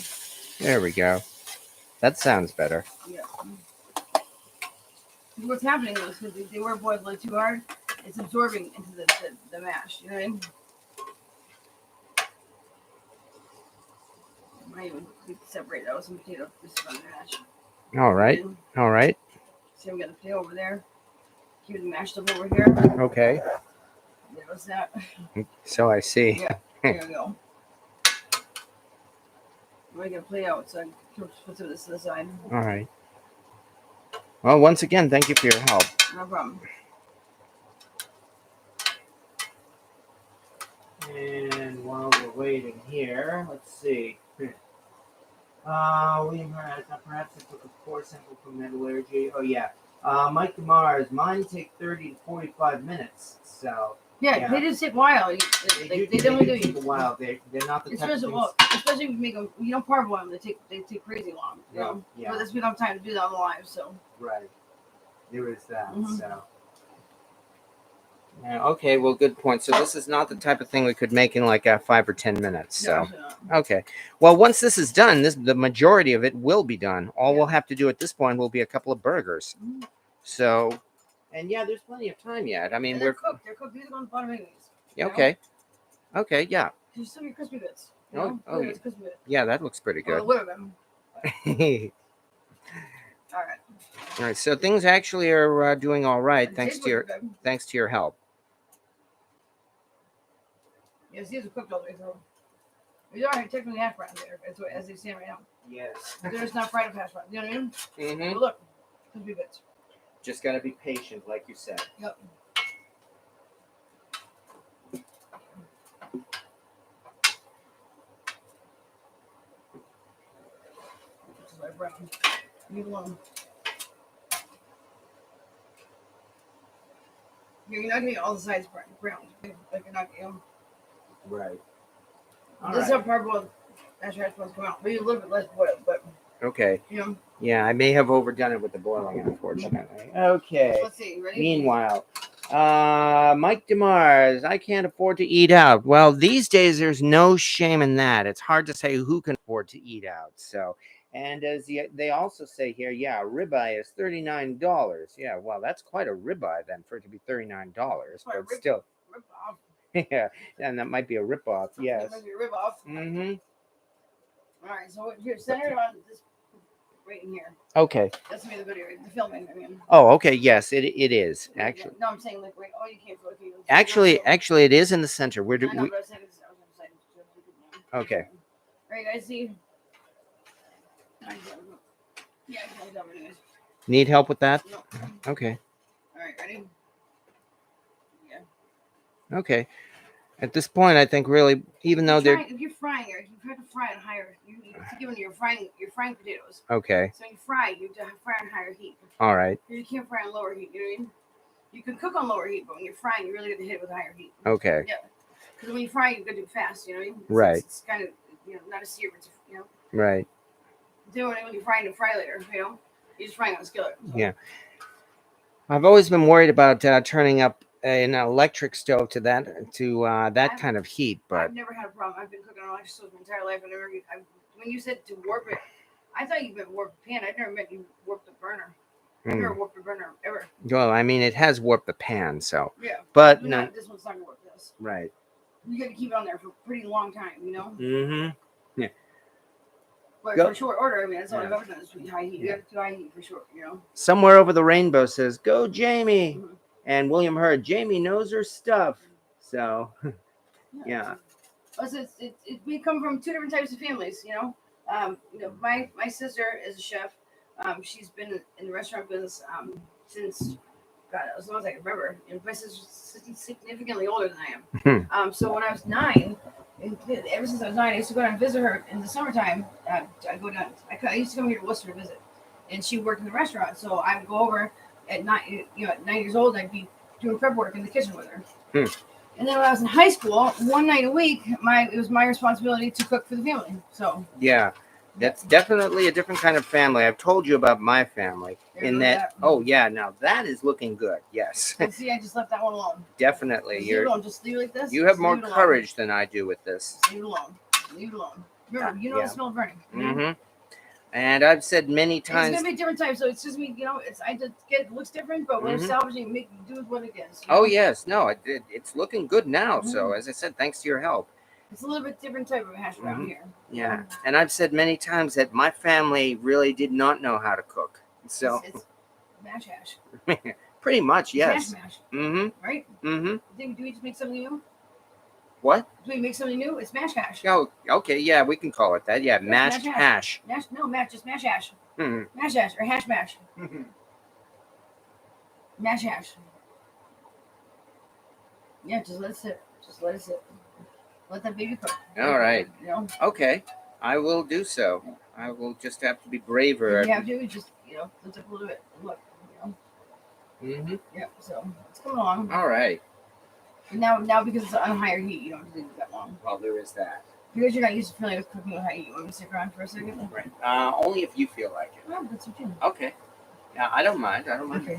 there we go. That sounds better. Yeah. What's happening though is because they were boiled like too hard, it's absorbing into the mash. You know what I mean? I might even separate out some potato just from the mash. All right. All right. See, we got the potato over there. Keep the mashed up over here. Okay. There goes that. So I see. Yeah. There we go. We're gonna play out, so I can put some of this to the side. All right. Well, once again, thank you for your help. No problem. And while we're waiting here, let's see. William perhaps I took a poor sample from metallurgy. Oh yeah. Mike Mars, mine take 30 to 45 minutes. So Yeah, they just take a while. They definitely take a while. They're not the type of especially things. especially if you make them, you know, parboil them. They take crazy long. You know? Yeah. But that's we don't have time to do that on the live, so. Right. There is that. Mhm. So. Yeah, okay, well, good point. So this is not the type of thing we could make in like 5 or 10 minutes. So, okay. Well, once this is done, the majority of it will be done. All we'll have to do at this point will be a couple of burgers. Mhm. So, and yeah, there's plenty of time yet. I mean, they're cooked. They're cooked. These are on the bottom anyways. Yeah, okay. Okay, yeah. You still your crispy bits. Oh, it's crispy bit. yeah, that looks pretty good. Well, them. All right. All right, so things actually are doing all right thanks to your help. Yes, these are cooked all the way through. These are technically half brown there, as they stand right now. Yes. They're just not fried up hash brown. You know what I mean? Mm-hmm. But look, crispy bits. Just got to be patient, like you said. Yep. This is my brown. Leave it alone. You're not getting all the sides brown. Like you're not getting. Right. This is how parboiled mashed potatoes come out. Maybe a little bit less boiled, but okay. You know. Yeah, I may have overdone it with the boiling, unfortunately. Okay. Let's see. Ready? Meanwhile, Mike DeMars, I can't afford to eat out. Well, these days there's no shame in that. It's hard to say who can afford to eat out. So, and as they also say here, yeah, ribeye is $39. Yeah, well, that's quite a ribeye then for it to be $39, but still. Rip off. Yeah, and that might be a ripoff. Yes. That might be a rip off. Mm-hmm. All right, so here, center it on this right in here. Okay. That's me the video, the filming. I mean. Oh, okay. Yes, it is actually. No, I'm saying like right. Oh, you can't put it. Actually, it is in the center. Where do I know, we? but I was saying it's outside. Okay. All right, guys. See. Yeah, I can't tell anyways. Need help with that? No. Okay. All right, ready? Yeah. Okay. At this point, I think really, even though they're if you're frying it, you have to fry it higher. You're frying potatoes. okay. So when you fry, you have to fry on higher heat. All right. You can't fry on lower heat. You know what I mean? You can cook on lower heat, but when you're frying, you really got to hit it with higher heat. Okay. Yeah. Because when you fry, you got to do it fast. You know what I mean? Right. It's kind of not a sear, it's Right. Doing it when you're frying to fry later. You're just frying on a skillet. So. Yeah. I've always been worried about turning up an electric stove to that kind of heat, but I've never had a problem. I've been cooking on electric stove my entire life. When you said to warp it, I thought you meant warp the pan. I never meant you warp the burner. I've never warped the burner ever. Well, I mean, it has warped the pan, so. Yeah. But no. This one's not gonna warp this. Right. You got to keep it on there for a pretty long time, Mm-hmm. Yeah. But for short order, I mean, that's all I've ever done is pretty high heat. You have to do high heat for short, Somewhere over the rainbow says, "Go, Jamie." Mm-hmm. And William heard, Jamie knows her stuff. So, yeah. We come from two different types of families, My sister is a chef. She's been in the restaurant business since, God, as long as I can remember. And my sister's significantly older than I am. So when I was 9, ever since I was 9, I used to go down and visit her in the summertime. I used to come here to Worcester to visit, and she worked in the restaurant. So I would go over at 9, at 9 years old. I'd be doing prep work in the kitchen with her. And then when I was in high school, one night a week, it was my responsibility to cook for the family. So yeah, that's definitely a different kind of family. I've told you about my family Oh yeah, now that is looking good. Yes. See, I just left that one alone. Definitely, just leave it like this. You have more courage than I do with this. Leave it alone. Leave it alone. Remember, the smell of burning. Mm-hmm. And I've said many times. It's gonna be different types, so it's just me. It looks different, but when we're salvaging, do with what it is. Oh yes, no, it's looking good now. So as I said, thanks to your help. It's a little bit different type of hash brown here. Yeah, and I've said many times that my family really did not know how to cook. So it's mash hash. Pretty much, yes. Mash. Mm-hmm. Right. Mm-hmm. Do we just make something new? What? Do we make something new? It's mash hash. Oh, okay. Yeah, we can call it that. Yeah, mashed hash. Just mash hash. Mm-hmm. Mash hash or hash mash. Mm-hmm. Mash hash. Yeah, just let it sit. Let that baby cook. All right. Okay, I will do so. I will just have to be braver. You have to just lift up a little bit. Look. Mm-hmm. Yeah. So it's coming along. All right. Now because it's on higher heat, you don't have to do it that long. Well, there is that. Because you're not used to feeling like cooking with high heat. You want me to stick around for a second? Right. Only if you feel like it. Oh, that's okay. Okay. Yeah, I don't mind. Okay.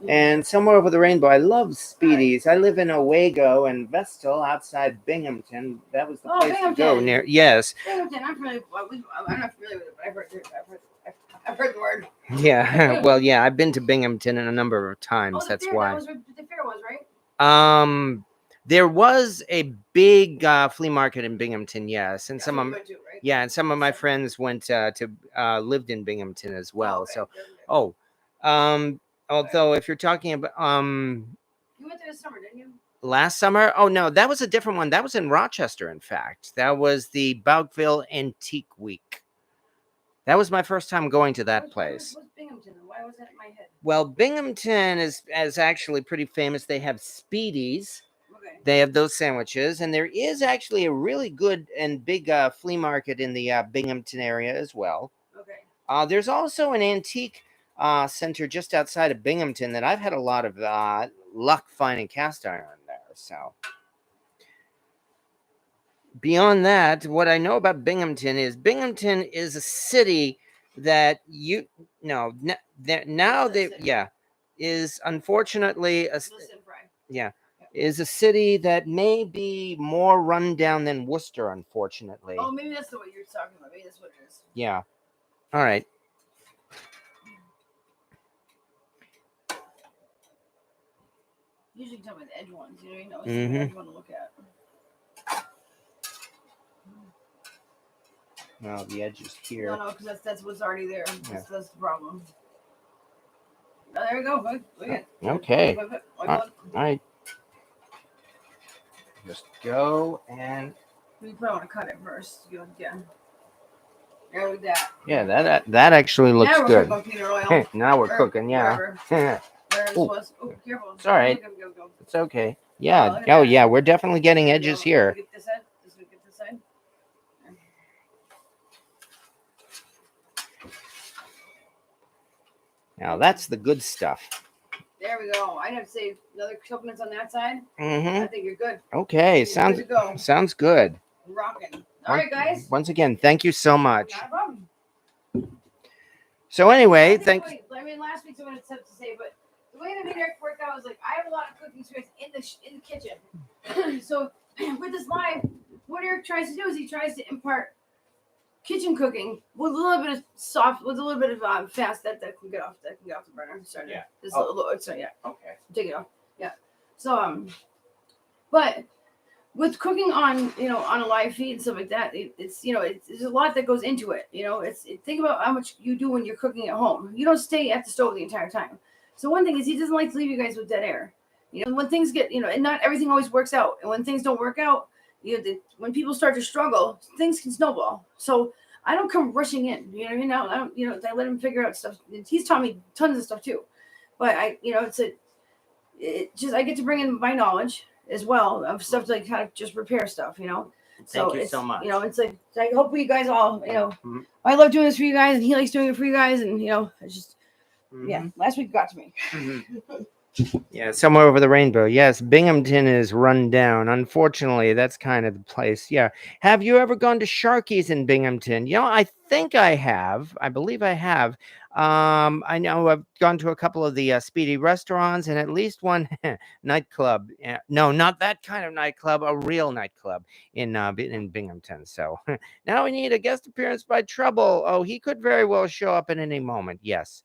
And somewhere over the rainbow, I love Speedies. I live in Owego and Vestal outside Binghamton. That was the place to go near. Yes. Binghamton, I'm not familiar with it, but I've heard the word. Yeah. Well, yeah, I've been to Binghamton a number of times. That's why. That was where the fair was, right? There was a big flea market in Binghamton, yes, and some of my friends went to lived in Binghamton as well. Although if you're talking about you went there this summer, didn't you? Last summer? Oh no, that was a different one. That was in Rochester, in fact. That was the Boukville Antique Week. That was my first time going to that place. What's Binghamton? Why was that in my head? Well, Binghamton is actually pretty famous. They have Speedies. Okay. They have those sandwiches, and there is actually a really good and big flea market in the Binghamton area as well. Okay. There's also an antique center just outside of Binghamton that I've had a lot of luck finding cast iron there. So beyond that, what I know about Binghamton is a city that is unfortunately is a city that may be more run down than Worcester, unfortunately. Oh, maybe that's the way you're talking about. Maybe that's what it is. Yeah. All right. Usually tell me the edge ones, you know, it's the edge one to look at. No, the edge is here. No, because that's what's already there. Yeah. That's the problem. Oh, there we go. Look at. Okay. All right. Just go and. You probably want to cut it first. Yeah. There with that. Yeah, that actually looks now we're good. cooking oil. Now we're cooking, yeah. There it was. Oh, careful. It's all right. Go. It's okay. Yeah. Oh, yeah. We're definitely getting edges here. Get this side. Get this side. Now that's the good stuff. There we go. I'd have to say another couple minutes on that side. Mm-hmm. I think you're good. Okay. Sounds good. Rocking. All right, guys. Once again, thank you so much. Not a problem. So anyway, thanks. I mean, last week's what it's tough to say, but the way that made Eric work out was like I have a lot of cooking experience in the kitchen. So with this live, what Eric tries to do is he tries to impart kitchen cooking with a little bit of soft, with a little bit of fast that can get off the burner. Sorry, yeah. Yeah. Okay. Take it off. Yeah. So but with cooking on on a live feed and stuff like that, it's there's a lot that goes into it. Think about how much you do when you're cooking at home. You don't stay at the stove the entire time. So one thing is he doesn't like to leave you guys with dead air. When things get and not everything always works out. And when things don't work out, when people start to struggle, things can snowball. So I don't come rushing in. You know what I mean? I don't. I let him figure out stuff. He's taught me tons of stuff too. But I get to bring in my knowledge as well of stuff to like how to just repair stuff, Thank you so much. It's like I hope you guys all, Mm-hmm. I love doing this for you guys, and he likes doing it for you guys, and it's just, Mm-hmm. yeah. Last week got to me. Mm-hmm. Yeah, somewhere over the rainbow. Yes, Binghamton is run down. Unfortunately, that's kind of the place. Yeah. Have you ever gone to Sharky's in Binghamton? I think I have. I believe I have. I know I've gone to a couple of the Speedy restaurants and at least one nightclub. No, not that kind of nightclub. A real nightclub in Binghamton. So now we need a guest appearance by Trouble. Oh, he could very well show up at any moment. Yes.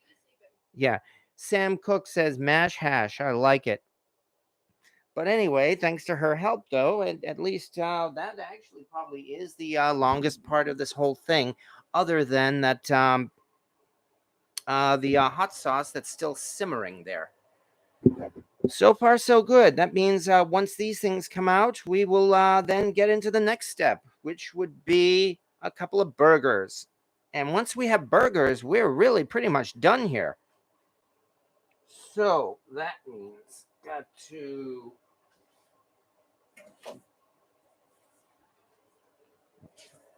Yeah. Sam Cook says mash hash. I like it. But anyway, thanks to her help, though, at least that actually probably is the longest part of this whole thing, other than that the hot sauce that's still simmering there. So far, so good. That means once these things come out, we will then get into the next step, which would be a couple of burgers. And once we have burgers, we're really pretty much done here. So that means got to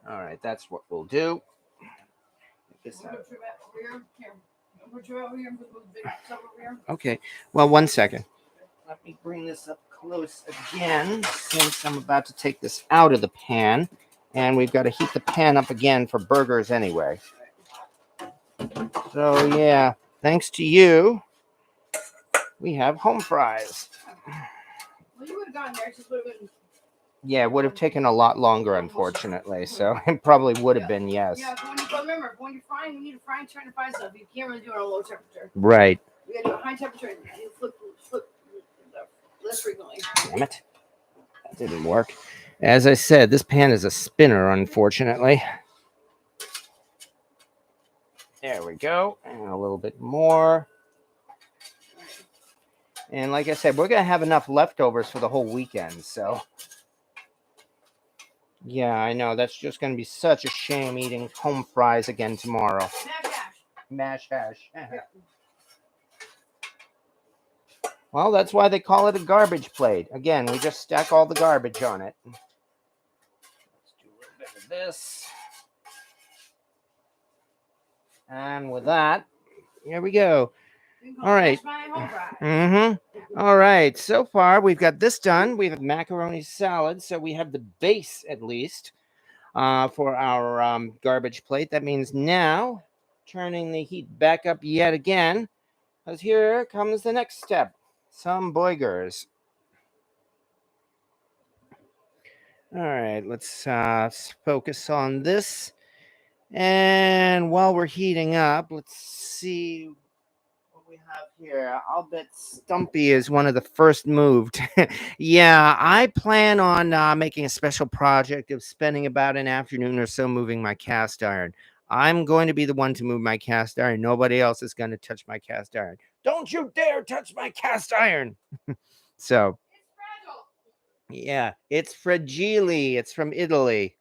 all right, that's what we'll do. Okay, well, 1 second. Let me bring this up close again since I'm about to take this out of the pan, and we've got to heat the pan up again for burgers anyway. So yeah, thanks to you, we have home fries. Well, you would have gotten there. It just would have been. Yeah, it would have taken a lot longer, unfortunately. So it probably would have been, yes. Yeah, but remember, when you're frying, you need to trying to fry stuff. You can't really do it on a low temperature. Right. You got to do a high temperature and you flip less frequently. Damn it. That didn't work. As I said, this pan is a spinner, unfortunately. There we go. And a little bit more. And like I said, we're going to have enough leftovers for the whole weekend. So, yeah, I know. That's just going to be such a shame eating home fries again tomorrow. Mash hash. Yeah. Well, that's why they call it a garbage plate. Again, we just stack all the garbage on it. Let's do a little bit of this. And with that, here we go. All right. All right. So far, we've got this done. We have macaroni salad. So we have the base, at least, for our garbage plate. That means now turning the heat back up yet again, because here comes the next step. Some burgers. All right. Let's focus on this. And while we're heating up, let's see what we have here? I'll bet Stumpy is one of the first moved. Yeah, I plan on making a special project of spending about an afternoon or so moving my cast iron. I'm going to be the one to move my cast iron. Nobody else is going to touch my cast iron. Don't you dare touch my cast iron. So, yeah, it's fragile. It's from Italy.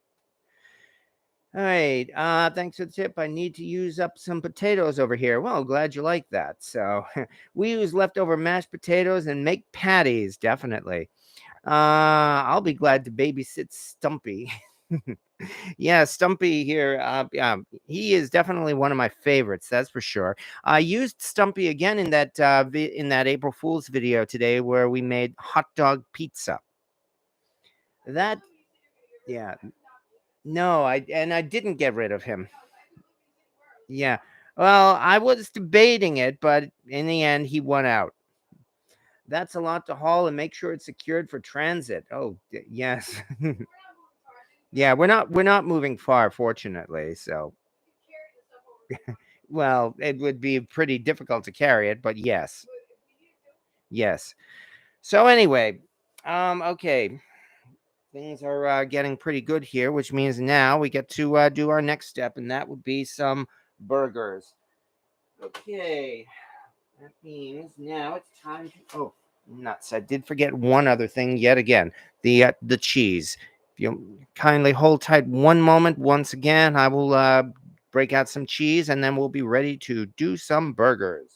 All right. Thanks for the tip. I need to use up some potatoes over here. Well, glad you like that. So we use leftover mashed potatoes and make patties, definitely. I'll be glad to babysit Stumpy. Yeah, Stumpy here. Yeah, he is definitely one of my favorites. That's for sure. I used Stumpy again in that in that April Fool's video today, where we made hot dog pizza. That, yeah, no, I didn't get rid of him. Yeah. Well, I was debating it, but in the end, he won out. That's a lot to haul and make sure it's secured for transit. Oh, yes. Yeah, we're not moving far, fortunately. So, well, it would be pretty difficult to carry it, but yes. Yes. So anyway, okay. Things are getting pretty good here, which means now we get to do our next step, and that would be some burgers. Okay. That means now it's time to. Oh, nuts! I did forget one other thing yet again. The cheese. If you kindly hold tight one moment, once again, I will break out some cheese, and then we'll be ready to do some burgers.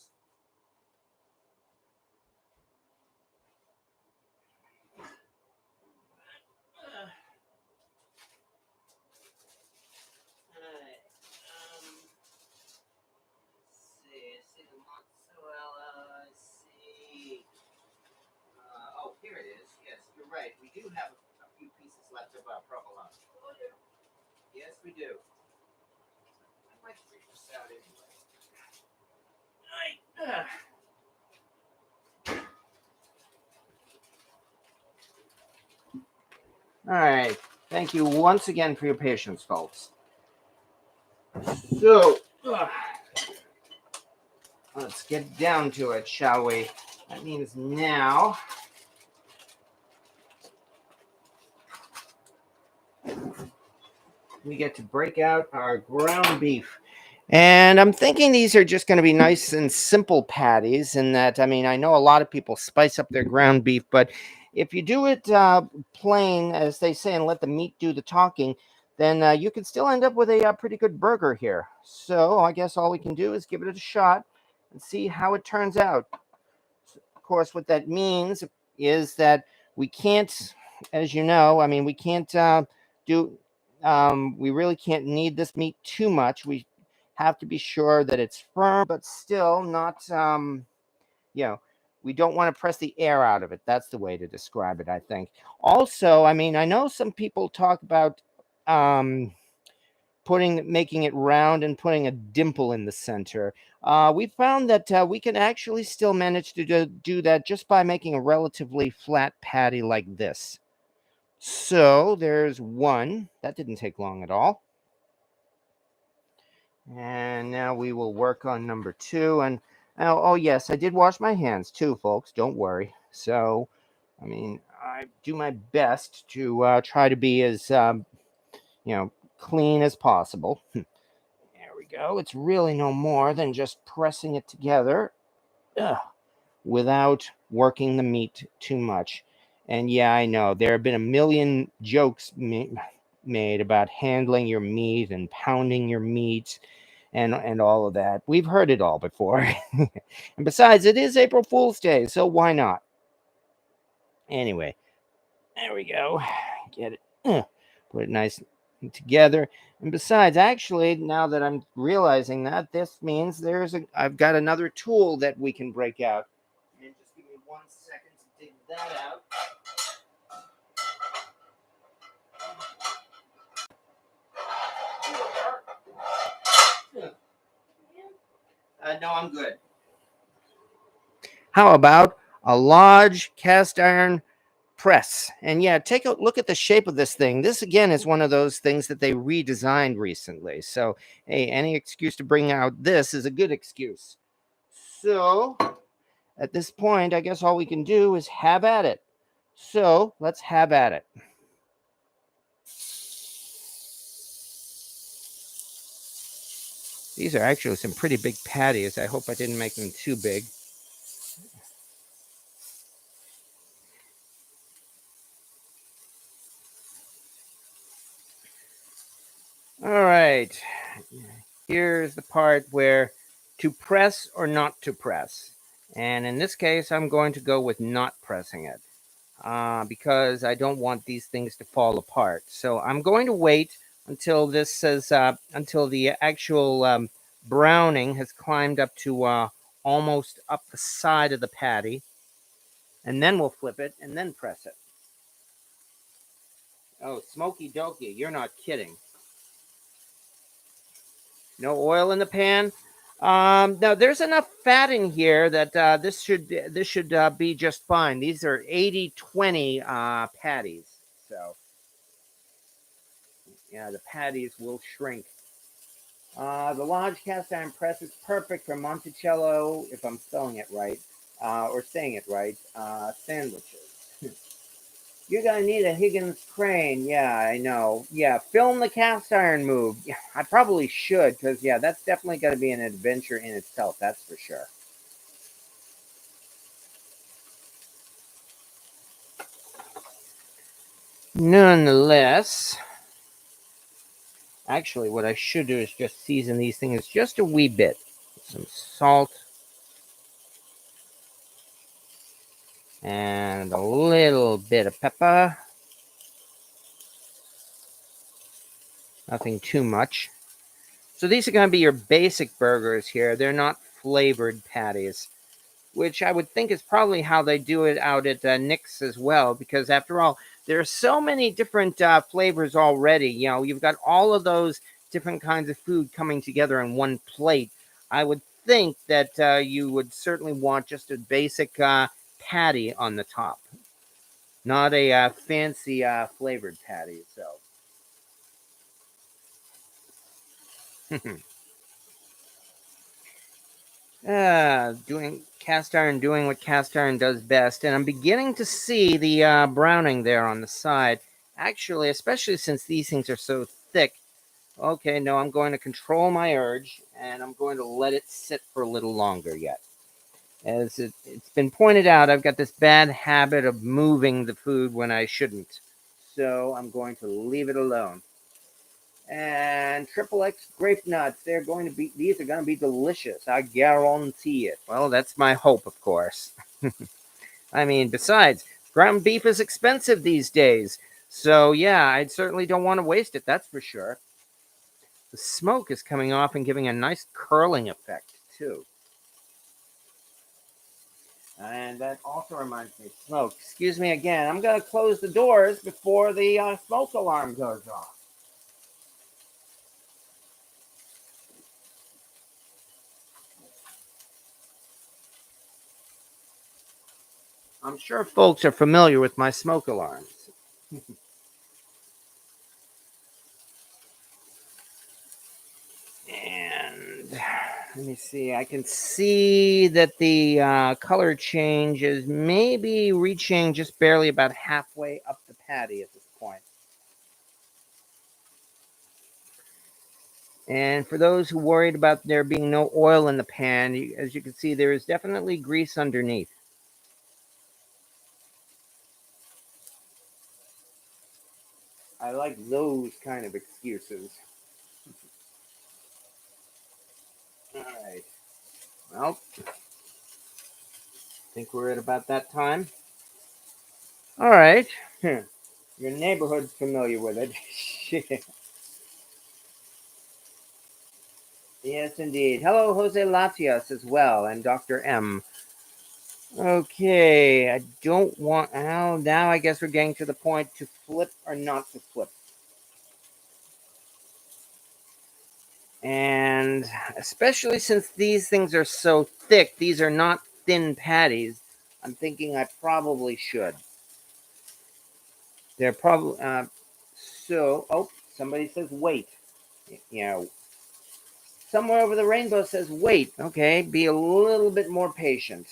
Alright, see the mozzarella. See. Oh, here it is. Yes, you're right. We do have a few pieces left of provolone. Yes, we do. I might figure this out anyway. Right. All right. Thank you once again for your patience, folks. So, let's get down to it, shall we? That means now we get to break out our ground beef. And I'm thinking these are just going to be nice and simple patties. And that, I mean, I know a lot of people spice up their ground beef, but if you do it plain, as they say, and let the meat do the talking, then you can still end up with a pretty good burger here. So I guess all we can do is give it a shot and see how it turns out. Of course, what that means is that we can't, as you know, I mean, we can't do, we really can't knead this meat too much. We have to be sure that it's firm, but still not, you know, we don't want to press the air out of it. That's the way to describe it, I think. Also, I mean, I know some people talk about um, making it round and putting a dimple in the center. We found that we can actually still manage to do that just by making a relatively flat patty like this. So there's one. That didn't take long at all. And now we will work on number two. And oh yes, I did wash my hands too, folks. Don't worry. So, I mean, I do my best to try to be as clean as possible. There we go. It's really no more than just pressing it together without working the meat too much. And yeah, I know there have been a million jokes made about handling your meat and pounding your meat and all of that. We've heard it all before. And besides, it is April Fool's Day, so why not? Anyway, there we go. Get it. Put it nice together. And besides, actually, now that I'm realizing that, this means I've got another tool that we can break out. And just give me 1 second to dig that out. No, I'm good. How about a large cast iron press? And yeah, take a look at the shape of this thing. This again is one of those things that they redesigned recently. So, hey, any excuse to bring out this is a good excuse. So at this point, I guess all we can do is have at it. So let's have at it. These are actually some pretty big patties. I hope I didn't make them too big. All right. Here's the part where to press or not to press. And in this case, I'm going to go with not pressing it because I don't want these things to fall apart. So I'm going to wait until this says, until the actual browning has climbed up to almost up the side of the patty. And then we'll flip it and then press it. Oh, smoky dokey, you're not kidding. No oil in the pan. Now there's enough fat in here that this should be just fine. These are 80-20 patties, so yeah, the patties will shrink. The large cast iron press is perfect for Monticello, if I'm spelling it right, or saying it right, sandwiches. You're gonna need a Higgins crane. Yeah, I know. Yeah, film the cast iron move. Yeah, I probably should, because yeah, that's definitely gonna be an adventure in itself. That's for sure. Nonetheless, actually, what I should do is just season these things just a wee bit. Some salt and a little bit of pepper. Nothing too much. So these are going to be your basic burgers here. They're not flavored patties, which I would think is probably how they do it out at Nick's as well, because after all, there are so many different flavors already. You know, you've got all of those different kinds of food coming together in one plate. I would think that you would certainly want just a basic patty on the top, not a fancy flavored patty. So. Doing cast iron, doing what cast iron does best, and I'm beginning to see the browning there on the side. Actually, especially since these things are so thick. Okay, no, I'm going to control my urge, and I'm going to let it sit for a little longer yet. As it's been pointed out, I've got this bad habit of moving the food when I shouldn't, so I'm going to leave it alone. And triple X grape nuts. These are going to be delicious. I guarantee it. Well, that's my hope, of course. I mean, besides, ground beef is expensive these days. So, yeah, I certainly don't want to waste it. That's for sure. The smoke is coming off and giving a nice curling effect, too. And that also reminds me of smoke. Excuse me again. I'm going to close the doors before the smoke alarm goes off. I'm sure folks are familiar with my smoke alarms. And let me see. I can see that the color change is maybe reaching just barely about halfway up the patty at this point. And for those who worried about there being no oil in the pan, as you can see, there is definitely grease underneath. I like those kind of excuses. All right. Well, I think we're at about that time. All right. Your neighborhood's familiar with it. Yes, indeed. Hello, Jose Latias as well, and Dr. M. Okay, I don't want. Oh, now I guess we're getting to the point to flip or not to flip. And especially since these things are so thick, these are not thin patties. I'm thinking I probably should. They're probably. So, oh, somebody says wait. You know, Somewhere over the rainbow says wait. Okay, be a little bit more patient.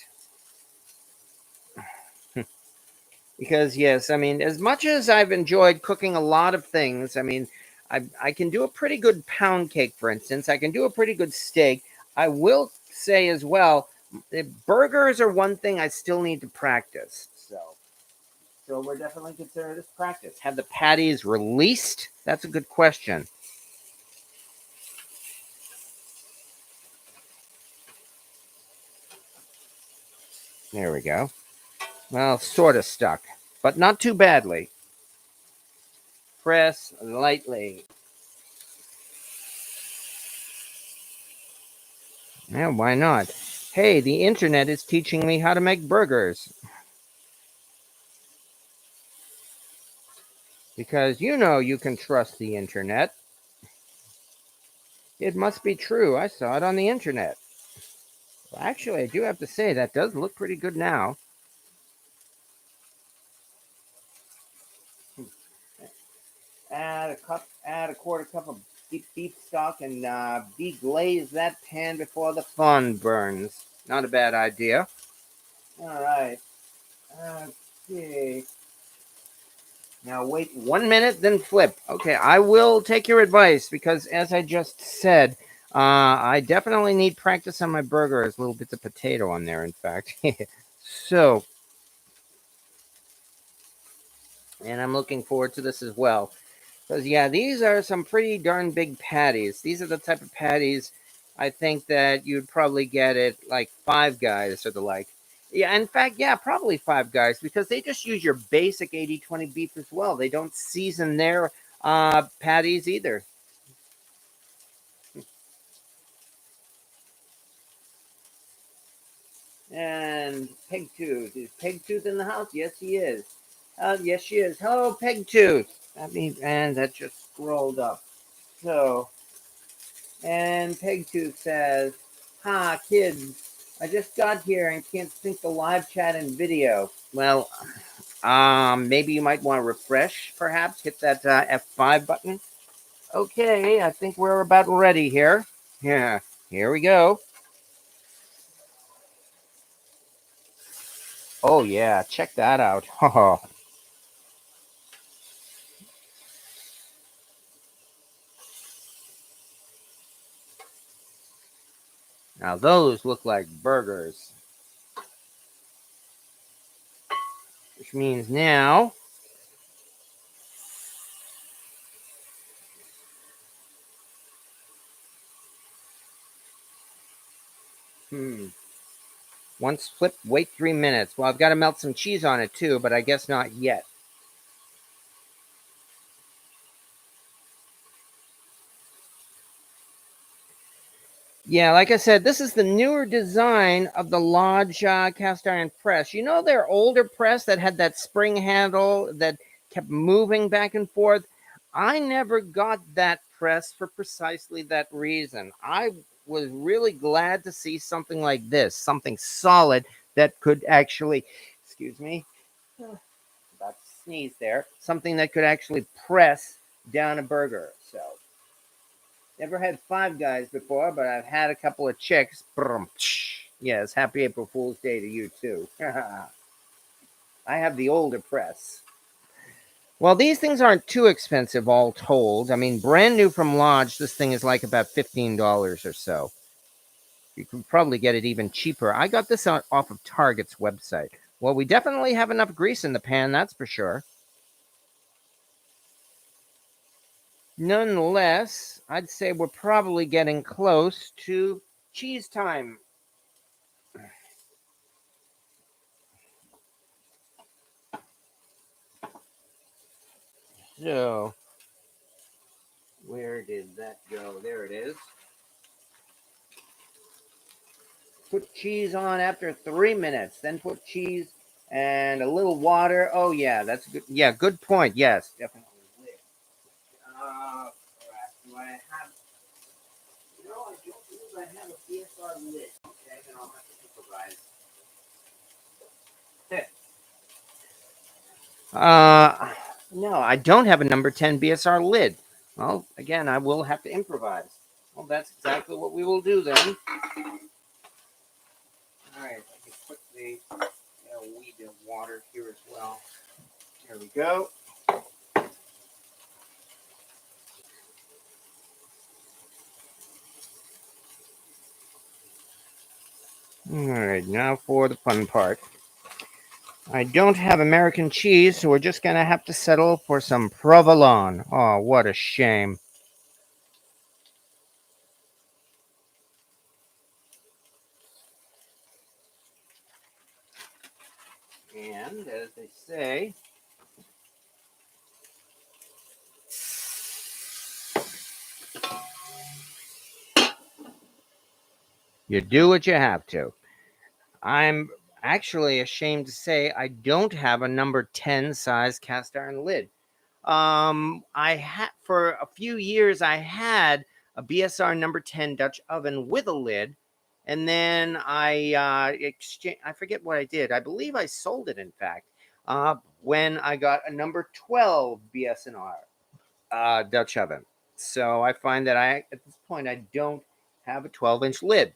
Because yes, I mean, as much as I've enjoyed cooking a lot of things, I mean, I can do a pretty good pound cake, for instance. I can do a pretty good steak. I will say as well, burgers are one thing I still need to practice. So we're definitely considering this practice. Have the patties released? That's a good question. There we go. Well, sort of stuck, but not too badly. Press lightly. Yeah, why not? Hey, the internet is teaching me how to make burgers. Because you know you can trust the internet. It must be true. I saw it on the internet. Well, actually, I do have to say that does look pretty good now. Add a quarter cup of beef stock, and deglaze that pan before the fun burns. Not a bad idea. All right. Okay. Now wait 1 minute, then flip. Okay, I will take your advice because, as I just said, I definitely need practice on my burgers. Little bits of potato on there, in fact. So, and I'm looking forward to this as well. Because, yeah, these are some pretty darn big patties. These are the type of patties I think that you'd probably get at like Five Guys or the like. Yeah, in fact, yeah, probably Five Guys because they just use your basic 80/20 beef as well. They don't season their patties either. And Pegtooth. Is Pegtooth in the house? Yes, he is. Yes, she is. Hello, Pegtooth. And that just scrolled up. So, and Pegtooth says, "Ha, kids, I just got here and can't sync the live chat and video. Well, maybe you might want to refresh, perhaps. Hit that F5 button. Okay, I think we're about ready here. Yeah, here we go. Oh, yeah, check that out. Now, those look like burgers, which means now, hmm, once flipped, wait 3 minutes. Well, I've got to melt some cheese on it too, but I guess not yet. Yeah, like I said, this is the newer design of the Lodge cast iron press. You know their older press that had that spring handle that kept moving back and forth? I never got that press for precisely that reason. I was really glad to see something like this, something solid that could actually, excuse me, about to sneeze there, something that could actually press down a burger. So. Never had Five Guys before, but I've had a couple of chicks. Yes, happy April Fool's Day to you too. I have the older press. Well, these things aren't too expensive, all told. I mean, brand new from Lodge, this thing is like about $15 or so. You can probably get it even cheaper. I got this off of Target's website. Well, we definitely have enough grease in the pan, that's for sure. Nonetheless, I'd say we're probably getting close to cheese time. So, where did that go? There it is. Put cheese on after 3 minutes. Then put cheese and a little water. Oh, yeah, that's good. Yeah, good point. Yes, definitely. Do I have? No, I don't believe I have a BSR lid. Okay, then I'll have to improvise. No, I don't have a number 10 BSR lid. Well, again, I will have to improvise. Well, that's exactly what we will do then. All right, I can quickly get a wee bit of water here as well. There we go. All right, now for the fun part. I don't have American cheese, so we're just going to have to settle for some provolone. Oh, what a shame. And as they say, you do what you have to. I'm actually ashamed to say I don't have a number 10 size cast iron lid. I had for a few years I had a BSR number 10 Dutch oven with a lid, and then I forget what I did. I believe I sold it, in fact, when I got a number 12 BSNR Dutch oven. So I find that at this point I don't have a 12-inch lid.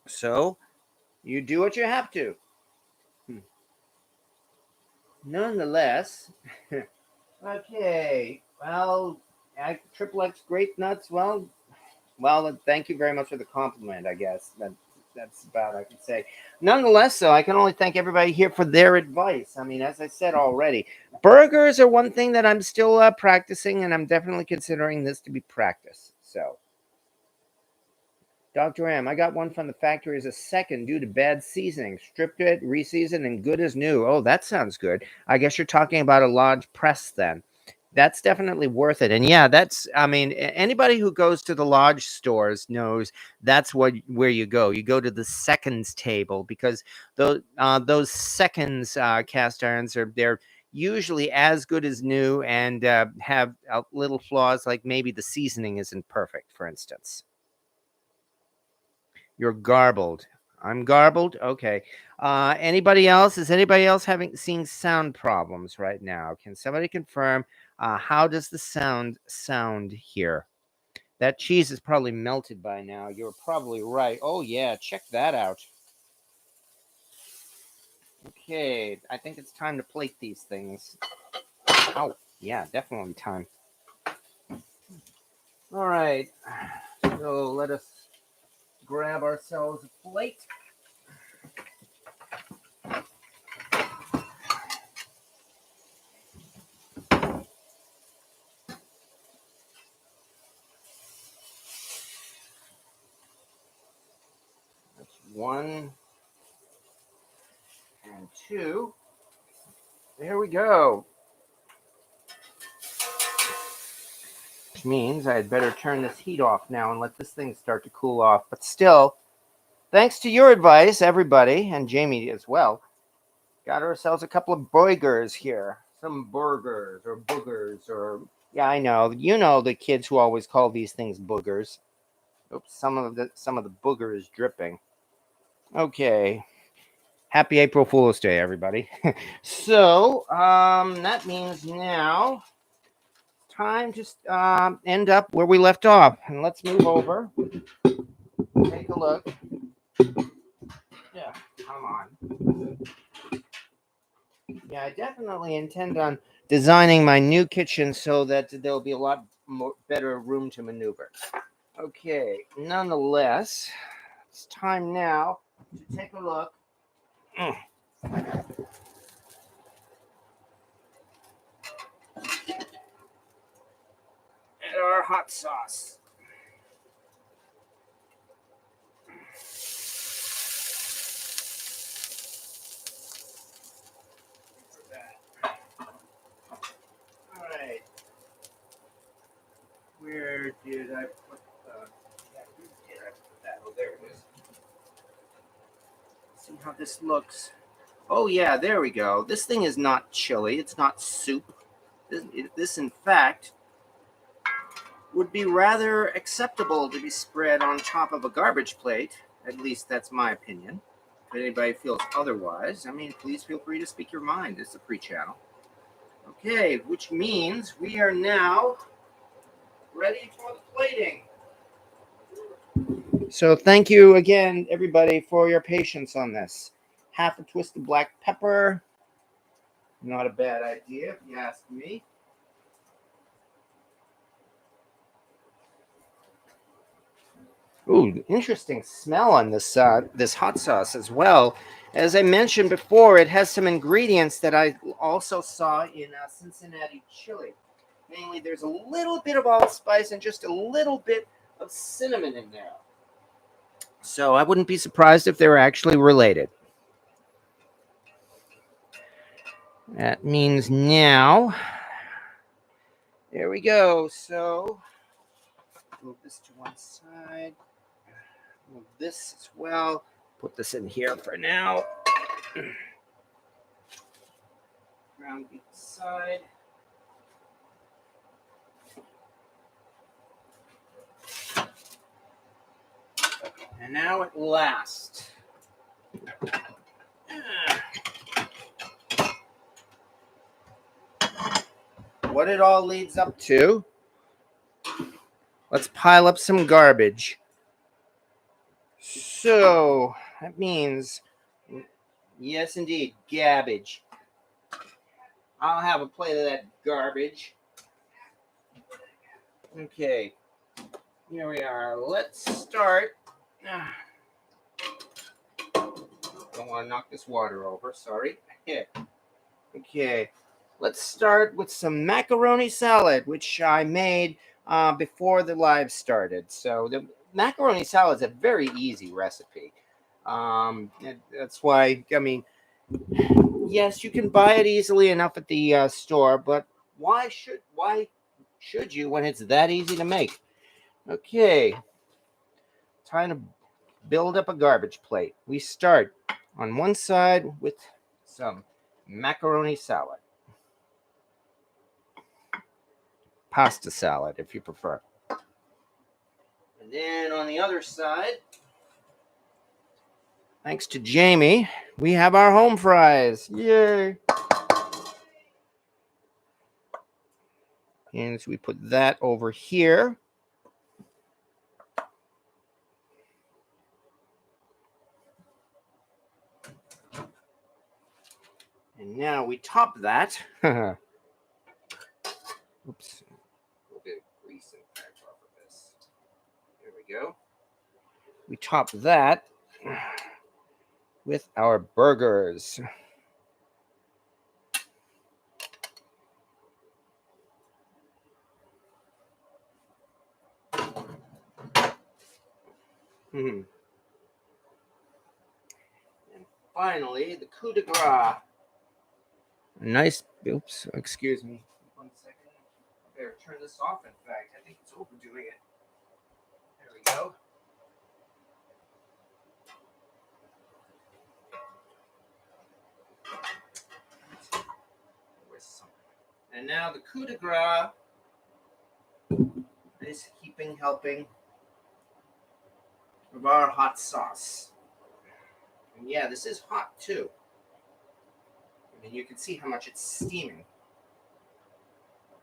So you do what you have to. Nonetheless, okay. Well, Triple X grape nuts. Well, thank you very much for the compliment. I guess that's about I can say. Nonetheless, so I can only thank everybody here for their advice. I mean, as I said already, burgers are one thing that I'm still practicing, and I'm definitely considering this to be practice. So. Dr. M, I got one from the factory as a second due to bad seasoning. Stripped it, reseasoned, and good as new. Oh, that sounds good. I guess you're talking about a large press then. That's definitely worth it. And yeah, I mean, anybody who goes to the lodge stores knows that's where you go. You go to the seconds table because those seconds cast irons they're usually as good as new and have little flaws like maybe the seasoning isn't perfect, for instance. You're garbled. I'm garbled. Okay. Anybody else? Is anybody else seeing sound problems right now? Can somebody confirm how does the sound here? That cheese is probably melted by now. You're probably right. Oh yeah, check that out. Okay, I think it's time to plate these things. Oh yeah, definitely time. All right. So let us grab ourselves a plate. That's one and two. There we go. Which means I had better turn this heat off now and let this thing start to cool off. But still, thanks to your advice, everybody, and Jamie as well, got ourselves a couple of burgers here. Some burgers or boogers or yeah, I know. You know the kids who always call these things boogers. Oops, some of the booger is dripping. Okay. Happy April Fool's Day, everybody. So, that means now time to end up where we left off. And let's move over. Take a look. Yeah, come on. Yeah, I definitely intend on designing my new kitchen so that there'll be a lot more better room to maneuver. Okay, nonetheless, it's time now to take a look at our hot sauce. All right. Where did I put the? Yeah, where did I put that? Oh, there it is. See how this looks. Oh yeah, there we go. This thing is not chili. It's not soup. This in fact, would be rather acceptable to be spread on top of a garbage plate. At least that's my opinion. If anybody feels otherwise, I mean, please feel free to speak your mind. It's a free channel. Okay, which means we are now ready for the plating. So thank you again, everybody, for your patience on this. Half a twist of black pepper. Not a bad idea, if you ask me. Ooh, interesting smell on this this hot sauce as well. As I mentioned before, it has some ingredients that I also saw in Cincinnati chili. Mainly, there's a little bit of allspice and just a little bit of cinnamon in there. So I wouldn't be surprised if they were actually related. That means now, there we go. So move this to one side. Move this as well. Put this in here for now. Ground beef side. And now at last, what it all leads up to, let's pile up some garbage. So that means, yes, indeed, gabbage. I'll have a plate of that garbage. Okay, here we are. Let's start. Don't want to knock this water over, sorry. Okay, let's start with some macaroni salad, which I made before the live started. So the macaroni salad is a very easy recipe. That's why, I mean, yes, you can buy it easily enough at the store, but why should you when it's that easy to make? Okay, time to build up a garbage plate. We start on one side with some macaroni salad. Pasta salad, if you prefer. And then on the other side, thanks to Jamie, we have our home fries. Yay! And so we put that over here. And now we top that. Oops. A little bit of grease in the top of this. There we go. We top that with our burgers. And finally, the coup de grace. Nice. Oops. Excuse me. 1 second. I better turn this off. In fact, I think it's overdoing it. There we go. And now the coup de grace. Nice heaping helping of our hot sauce. And yeah, this is hot too. I mean, you can see how much it's steaming.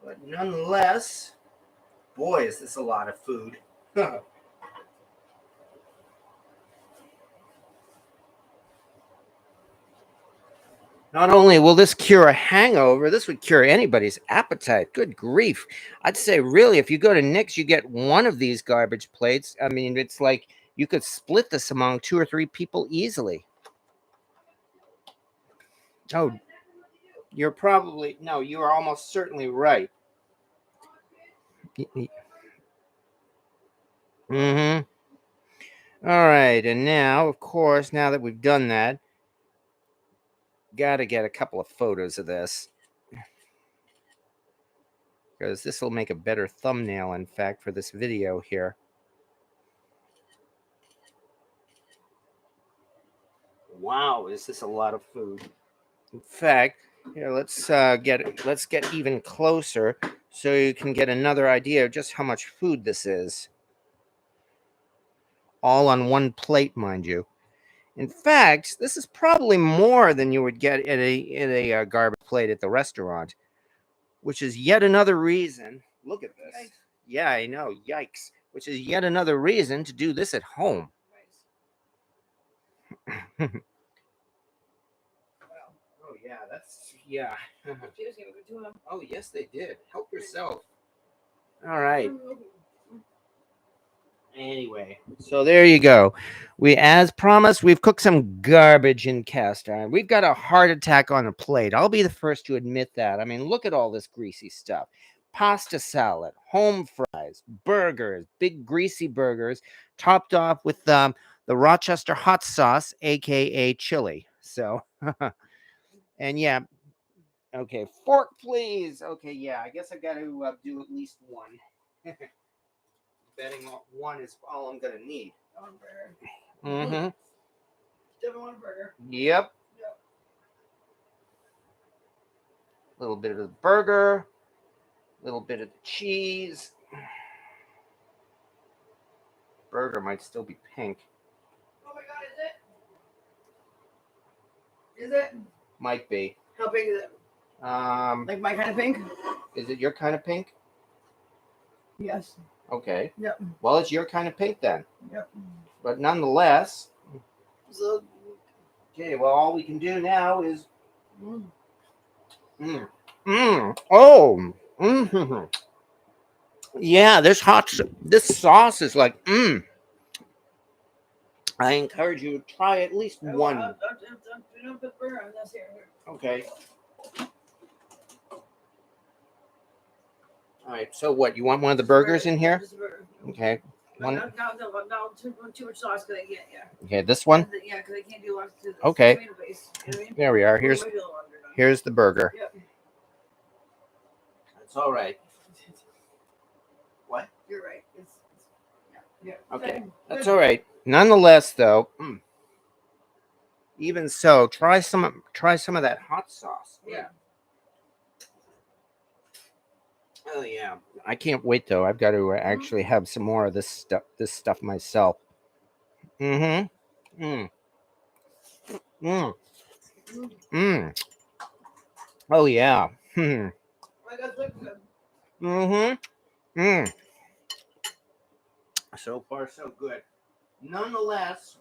But nonetheless, boy, is this a lot of food. Not only will this cure a hangover, this would cure anybody's appetite. Good grief. I'd say, really, if you go to Nick's, you get one of these garbage plates. I mean, it's like you could split this among 2 or 3 people easily. Oh, you're probably, no, you are almost certainly right. Mm-hmm. All right, and now, of course, now that we've done that, got to get a couple of photos of this. Because this will make a better thumbnail, in fact, for this video here. Wow, is this a lot of food? In fact, here let's get even closer so you can get another idea of just how much food this is. All on one plate, mind you. In fact, this is probably more than you would get in a garbage plate at the restaurant, which is yet another reason. Look at this. Yikes. Yeah, I know. Yikes. which is yet another reason to do this at home. Wow. Oh yeah, that's yeah. Cheers, give it to him. Oh yes, they did. Help yourself. All right. Anyway, so there you go. We, as promised, we've cooked some garbage in cast iron. We've got a heart attack on a plate. I'll be the first to admit that. I mean, look at all this greasy stuff. Pasta salad, home fries, burgers, big greasy burgers, topped off with the Rochester hot sauce, aka chili. So, and yeah, okay, fork, please. Okay, yeah, I guess I got to do at least one. Betting one is all I'm gonna need. One burger. Mm-hmm. Definitely one burger. Yep. Yep. A little bit of the burger, a little bit of the cheese. Burger might still be pink. Oh my God, is it? Is it? Might be. How big is it? Like my kind of pink? Is it your kind of pink? Yes. Okay. Yep. Well, it's your kind of pink then. Yep. But nonetheless. So. Okay. Well, all we can do now is. Mm. Oh. Mm-hmm. Yeah. This sauce is like. I encourage you to try at least one. I'll put burger on this here. Okay. All right. So what? You want one of the burgers in here? Just a burger. Okay. One. No, too much sauce because I can't. Yeah. Okay. This one. Yeah, because I can't do lots of this. Okay. Tomato base, you know what I mean? There we are. Here's the burger. Yep. That's all right. What? You're right. Yeah. Okay. That's all right. Nonetheless, though, even so, try some of that hot sauce. Yeah. Oh yeah. I can't wait though. I've got to actually have some more of this stuff myself. Mm-hmm. Oh yeah. So far, so good. Nonetheless,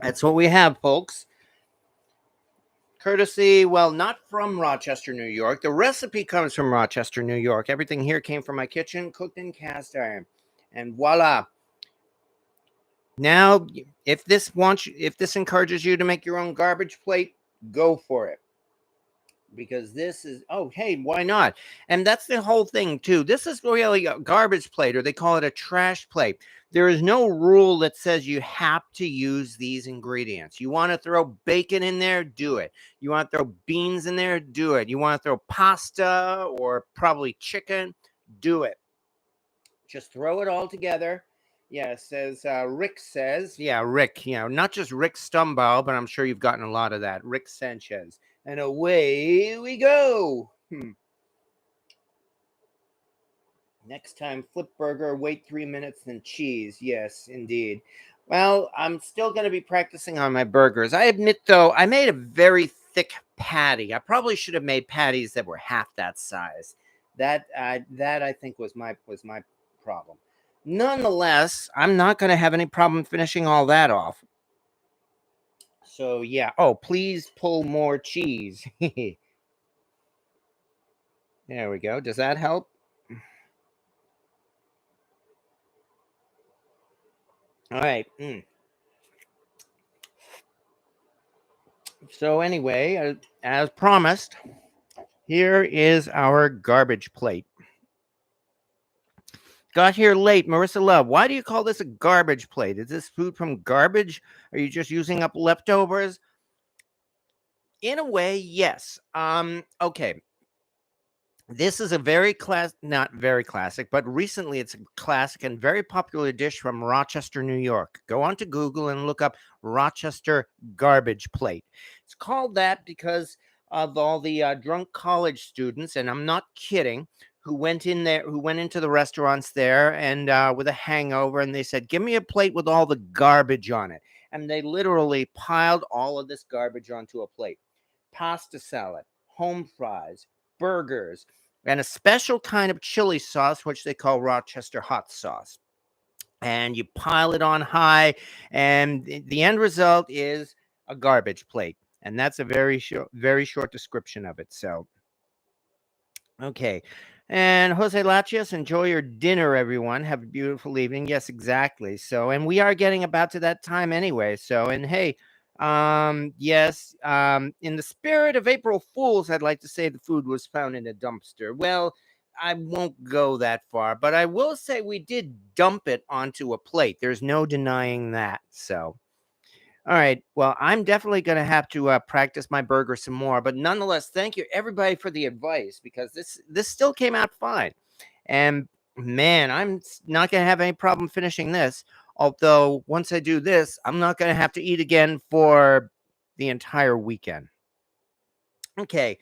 that's what we have, folks. Courtesy, well, not from Rochester, New York. The recipe comes from Rochester, New York. Everything here came from my kitchen, cooked in cast iron. And voila. Now, if this encourages you to make your own garbage plate, go for it. Because this is, oh, hey, why not? And that's the whole thing, too. This is really a garbage plate, or they call it a trash plate. There is no rule that says you have to use these ingredients. You want to throw bacon in there, do it. You want to throw beans in there, do it. You want to throw pasta or probably chicken, do it. Just throw it all together. Yeah, it says, Rick says, yeah, Rick, not just Rick Stumbaugh, but I'm sure you've gotten a lot of that. Rick Sanchez. And away we go. Next time, flip burger, wait 3 minutes, then cheese. Yes, indeed. Well, I'm still going to be practicing on my burgers. I admit, though, I made a very thick patty. I probably should have made patties that were half that size. That I think was my problem. Nonetheless, I'm not going to have any problem finishing all that off. So, yeah. Oh, please pull more cheese. There we go. Does that help? All right. So anyway, as promised, here is our garbage plate. Got here late. Marissa Love, why do you call this a garbage plate? Is this food from garbage? Are you just using up leftovers? In a way, yes. Okay. This is a not very classic, but recently it's a classic and very popular dish from Rochester, New York. Go onto Google and look up Rochester garbage plate. It's called that because of all the drunk college students, and I'm not kidding, who went into the restaurants there and with a hangover, and they said, "Give me a plate with all the garbage on it." And they literally piled all of this garbage onto a plate. Pasta salad, home fries, burgers, and a special kind of chili sauce, which they call Rochester hot sauce. And you pile it on high, and the end result is a garbage plate. And that's a very short description of it. So, okay. And Jose Lachias, enjoy your dinner, everyone. Have a beautiful evening. Yes, exactly. So, and we are getting about to that time anyway. So, and hey, yes, in the spirit of April Fools, I'd like to say the food was found in a dumpster. Well, I won't go that far, but I will say we did dump it onto a plate. There's no denying that. So, all right. Well, I'm definitely going to have to practice my burger some more. But nonetheless, thank you everybody for the advice, because this still came out fine. And man, not going to have any problem finishing this. Although once I do this, I'm not going to have to eat again for the entire weekend. Okay.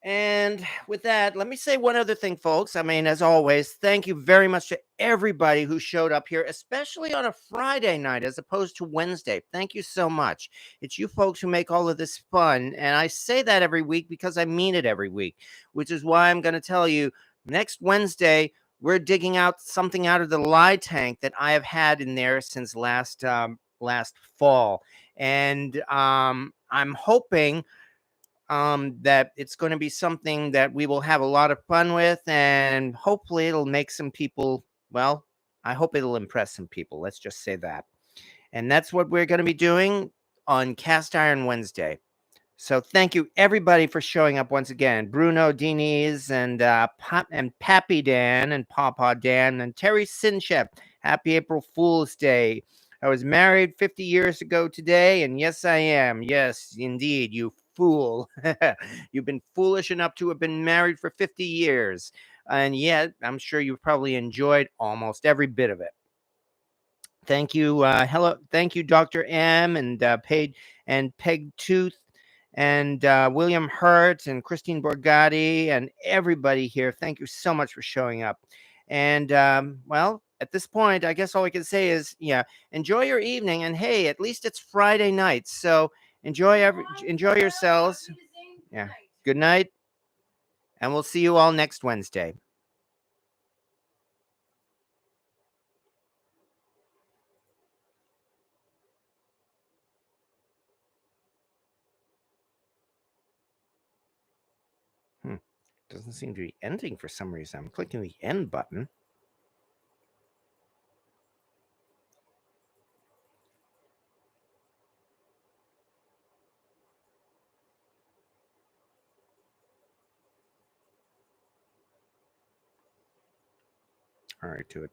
And with that, let me say one other thing, folks. I mean, as always, thank you very much to everybody who showed up here, especially on a Friday night as opposed to Wednesday. Thank you so much. It's you folks who make all of this fun. And I say that every week because I mean it every week, which is why I'm going to tell you next Wednesday, we're digging out something out of the lye tank that I have had in there since last fall. And I'm hoping that it's going to be something that we will have a lot of fun with, and hopefully it'll make some people, well, I hope it'll impress some people. Let's just say that. And that's what we're going to be doing on Cast Iron Wednesday. So thank you everybody for showing up once again. Bruno Diniz and Pappy Dan and Pawpaw Dan and Terry Sinchep. Happy April Fool's Day. I was married 50 years ago today, and yes, I am. Yes, indeed, you fool. You've been foolish enough to have been married for 50 years. And yet, I'm sure you've probably enjoyed almost every bit of it. Thank you. Thank you, Dr. M and Peg Tooth and William Hurt and Christine Borgatti and everybody here. Thank you so much for showing up. And well, at this point, I guess all I can say is, yeah, enjoy your evening. And hey, at least it's Friday night, so enjoy yourselves. Yeah. Good night, and we'll see you all next Wednesday. Doesn't seem to be ending for some reason. I'm clicking the end button. All right, to it.